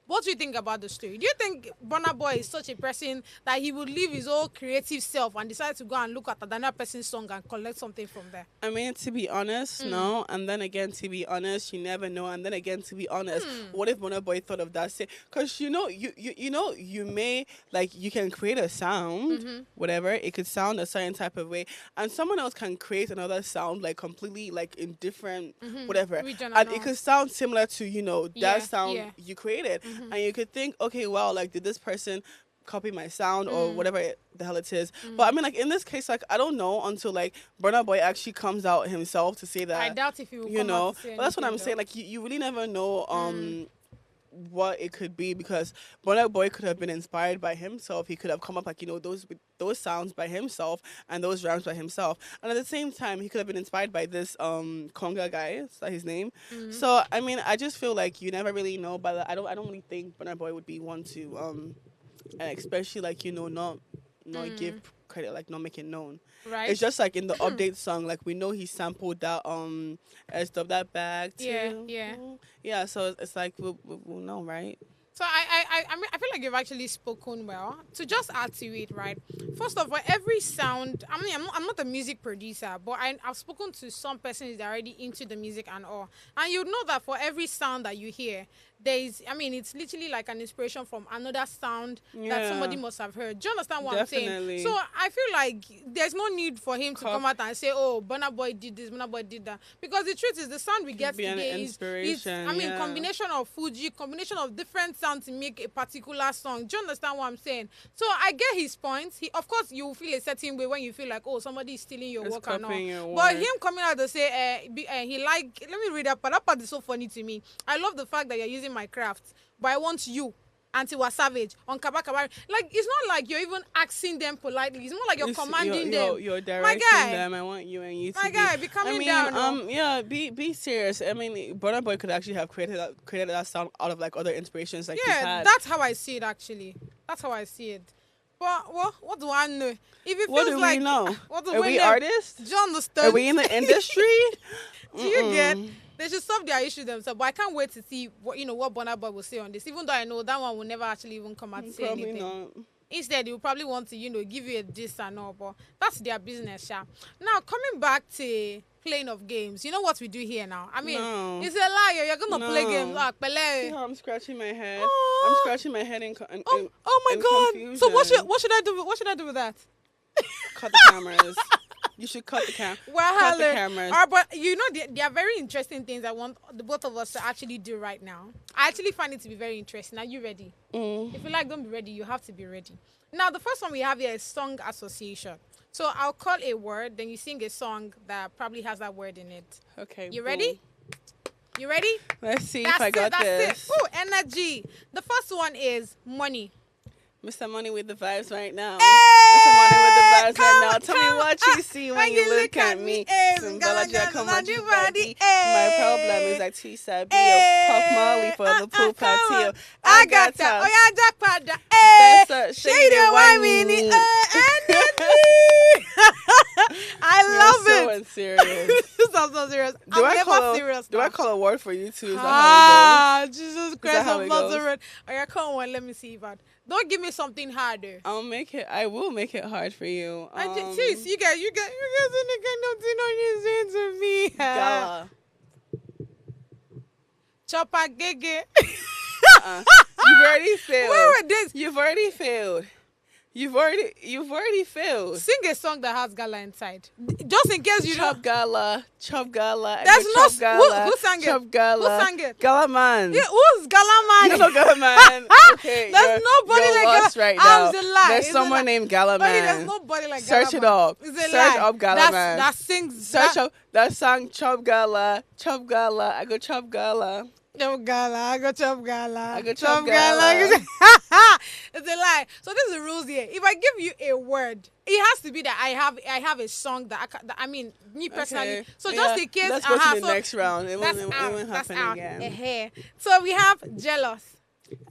S2: What do you think about the story? Do you think Burna Boy is such a person that he would leave his whole creative self and decide to go and look at another person's song and collect something from there?
S1: I mean, to be honest, no. And then again, to be honest, you never know. And then again, to be honest, what if Burna Boy thought of that? Because you may, like, you can create a sound, whatever. It could sound a certain type of way, and someone else can create another sound, like completely, like in different whatever,
S2: Regional
S1: and it could sound similar to that sound
S2: yeah.
S1: you created, and you could think, okay, well, like, did this person copy my sound or whatever the hell it is? But I mean, like, in this case, like, I don't know until like Burna Boy actually comes out himself to say that.
S2: I doubt if he will come out to say
S1: But that's what I'm
S2: anything,
S1: saying.
S2: though.
S1: Like, you really never know what it could be, because Burna Boy could have been inspired by himself. He could have come up, like, those sounds by himself and those rhymes by himself, and at the same time he could have been inspired by this Konga guy. Is that his name? So I mean, I just feel like you never really know, but I don't really think Burna Boy would be one to and especially, like, not give credit, like, not make it known.
S2: Right.
S1: It's just like in the update song, like, we know he sampled that stuff that bag too. Yeah. So it's like we'll know, right?
S2: So I feel like you've actually spoken well. To just add to it, right? First of all, every sound. I'm not a music producer, but I've spoken to some persons that are already into the music and all, and you know that for every sound that you hear, it's literally like an inspiration from another sound that somebody must have heard. Do you understand what I'm
S1: Definitely.
S2: saying? So I feel like there's no need for him to come out and say, "Oh, Burna Boy did this, Burna Boy did that," because the truth is the sound we get
S1: be an
S2: today
S1: inspiration,
S2: combination of Fuji, combination of different sounds to make a particular song. Do you understand what I'm saying? So I get his points. Of course, you feel a certain way when you feel like, oh, somebody is stealing your work and all. But him coming out to say, let me read that part. That part is so funny to me. I love the fact that you're using my craft, but I want you and Tiwa Savage on Kaba Kaba. Like, it's not like you're even asking them politely. It's more like you're commanding them.
S1: You're directing them. I want you and you to
S2: be coming down.
S1: Yeah, be serious. I mean, Burna Boy could actually have created that sound out of, like, other inspirations, like, he's had.
S2: That's how I see it, actually. That's how I see it. But what do I know? If it feels
S1: What do
S2: like,
S1: we know?
S2: What do
S1: Are we artists?
S2: Do you understand?
S1: Are we in the industry?
S2: Do you get? They should solve their issue themselves. But I can't wait to see what Burna Boy will say on this. Even though I know that one will never actually even come out to say
S1: Probably
S2: anything.
S1: not.
S2: Instead, they will probably want to, give you a diss and all. But that's their business, yeah. Now, coming back to playing of games. You know what we do here now? I mean,
S1: No.
S2: it's a liar. You're gonna play
S1: No.
S2: games. Like,
S1: See
S2: Pele.
S1: how I'm scratching my head?
S2: Oh.
S1: I'm scratching my head in
S2: Oh my
S1: in
S2: God.
S1: confusion.
S2: So what should I do? What should I do with that?
S1: Cut the cameras. You should cut the camera.
S2: Well,
S1: Cut the cameras.
S2: but you know, there are very interesting things I want the both of us to actually do right now. I actually find it to be very interesting. Are you ready? If you like, don't be ready. You have to be ready. Now, the first one we have here is song association. So I'll call a word, then you sing a song that probably has that word in it.
S1: Okay.
S2: You
S1: boom.
S2: ready? You ready?
S1: Let's see if I got this.
S2: It. Ooh, energy. The first one is money.
S1: Mr. Money with the vibes right now.
S2: Hey,
S1: Mr. Money with the vibes
S2: come
S1: right now.
S2: on,
S1: Tell me what you see when you look at me. Simbalaji, come on, you body. My problem is that T-Sabio. Puff Molly for the pool patio. I got
S2: Oh,
S1: to.
S2: yeah, jackpot. Hey,
S1: That's a
S2: shade
S1: shade
S2: wine
S1: wine
S2: mini.
S1: me.
S2: I love
S1: You're
S2: it.
S1: so unserious.
S2: This sounds so serious.
S1: Do
S2: I'm
S1: I
S2: never
S1: call
S2: serious.
S1: Do
S2: now.
S1: I call a word for you too? Is that how it goes?
S2: Jesus
S1: that
S2: Christ,
S1: how
S2: I'm
S1: it
S2: not
S1: goes?
S2: serious. Oh, yeah, come on. Let me see if don't give me something harder.
S1: I will make it hard for you.
S2: Jeez, you guys in the kind of thing on you saying to me.
S1: Gala.
S2: Chopper gege.
S1: You've already failed.
S2: Where are this?
S1: You've already failed. You've already failed.
S2: Sing a song that has gala inside. Just in case you
S1: Chop
S2: know.
S1: Gala, Chop Gala.
S2: There's no
S1: Chop Gala.
S2: who sang it?
S1: Chop Gala.
S2: Who sang it?
S1: Gala man.
S2: Yeah, who's Gala man?
S1: You know Gala man. Okay,
S2: There's nobody
S1: you're
S2: like
S1: lost
S2: Gala.
S1: right now.
S2: It's a lie.
S1: There's
S2: It's a
S1: someone
S2: lie.
S1: named Gala
S2: Buddy,
S1: man.
S2: there's nobody like Gala
S1: Search it
S2: man.
S1: up.
S2: It's a
S1: Search
S2: lie.
S1: up Gala
S2: That's,
S1: man.
S2: That sings.
S1: Search up that song Chop Gala. Chop Gala. I go Chop Gala.
S2: Chop Gala. I go Chop Gala.
S1: I go Chop Gala.
S2: It's a lie. So this is the rules here. If I give you a word, it has to be that I have a song that me personally.
S1: Okay.
S2: So just
S1: Yeah,
S2: in case,
S1: let's go to the
S2: so
S1: next round. It
S2: that's
S1: won't
S2: out. That's
S1: happen
S2: out.
S1: again.
S2: So we have jealous.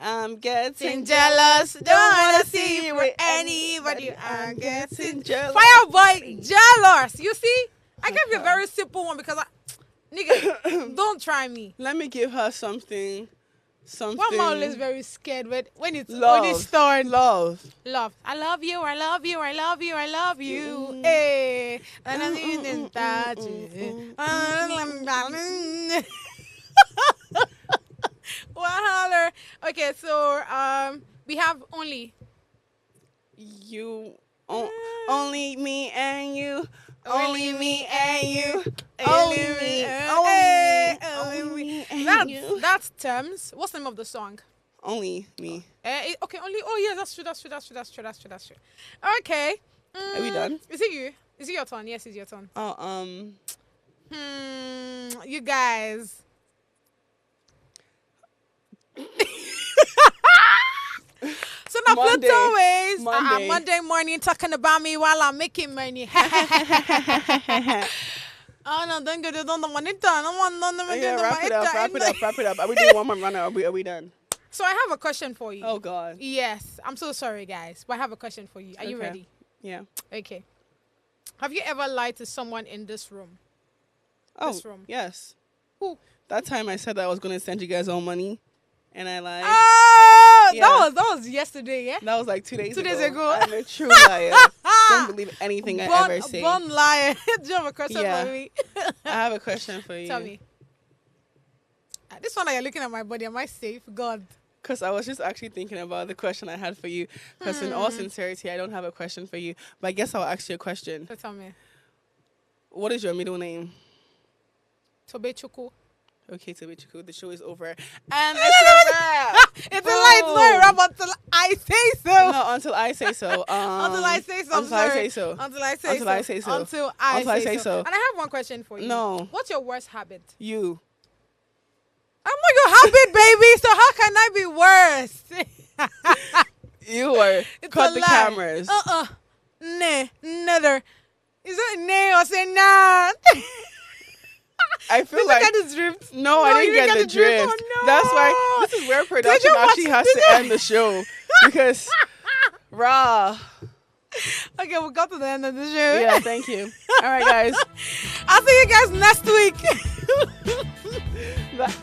S1: I'm getting
S2: Jealous. Don't wanna see you with anybody. I'm getting Fireboy jealous. You see, I gave you a very simple one because nigga, don't try me.
S1: Let me give her something.
S2: Why am I always very scared when it's
S1: Love.
S2: only started?
S1: Love.
S2: I love you. I love you. I love you. I love you. Hey. And I'm even touch it. Wahaler. Okay, so we have only.
S1: You. Only me and you. Only me and you. Only me. Only me and you.
S2: That's terms. What's the name of the song?
S1: Only me.
S2: Okay, only. Oh yeah, that's true. Okay.
S1: Are we done?
S2: Is it you? Is it your turn? Yes, it's your turn.
S1: Oh,
S2: You guys. So now
S1: Monday.
S2: always
S1: Monday.
S2: Monday morning talking about me while I'm making money. Oh no, don't go to the money done.
S1: Yeah, wrap it up. Are we doing one more run? Are we done?
S2: So I have a question for you.
S1: Oh God.
S2: Yes, I'm so sorry, guys, but I have a question for you. Are you
S1: Okay.
S2: ready?
S1: Yeah.
S2: Okay. Have you ever lied to someone in this room?
S1: Oh,
S2: This room.
S1: yes.
S2: Who?
S1: That time I said that I was going to send you guys all money, and I lied.
S2: Oh,
S1: Yeah.
S2: that was yesterday, yeah.
S1: That was like 2 days
S2: 2
S1: ago.
S2: days ago.
S1: I'm a true liar. Don't believe anything I ever say.
S2: Born liar. Do you have a question
S1: Yeah.
S2: for me?
S1: I have a question for you.
S2: Tell me. This one that you're looking at my body, am I safe? God.
S1: Because I was just actually thinking about the question I had for you. Because in all sincerity, I don't have a question for you. But I guess I'll ask you a question.
S2: So tell me.
S1: What is your middle name?
S2: Tobechuku.
S1: Okay, Tobichuku, the show is over. And it's a wrap.
S2: It's a lie. It's not a wrap until I say so.
S1: No, until I say so.
S2: Until I say so. I'm
S1: Until I
S2: sorry.
S1: say so.
S2: Until I say
S1: Until
S2: so.
S1: I say so.
S2: Until I say so. And I have one question for you.
S1: No.
S2: What's your worst habit?
S1: You.
S2: I'm not your habit, baby. So how can I be worse?
S1: You were.
S2: It's
S1: Cut
S2: a
S1: the
S2: lie.
S1: cameras.
S2: Nah, neither. Is it nay or say nah?
S1: I feel
S2: Did
S1: like
S2: you get the drift?
S1: No, I
S2: you
S1: didn't get the drift.
S2: Oh, no.
S1: That's why this is where production
S2: you watch-
S1: actually has
S2: did
S1: to
S2: you-
S1: end the show because raw.
S2: Okay, we'll go to the end of the show.
S1: Yeah, thank you. All right, guys.
S2: I'll see you guys next week.
S1: Bye.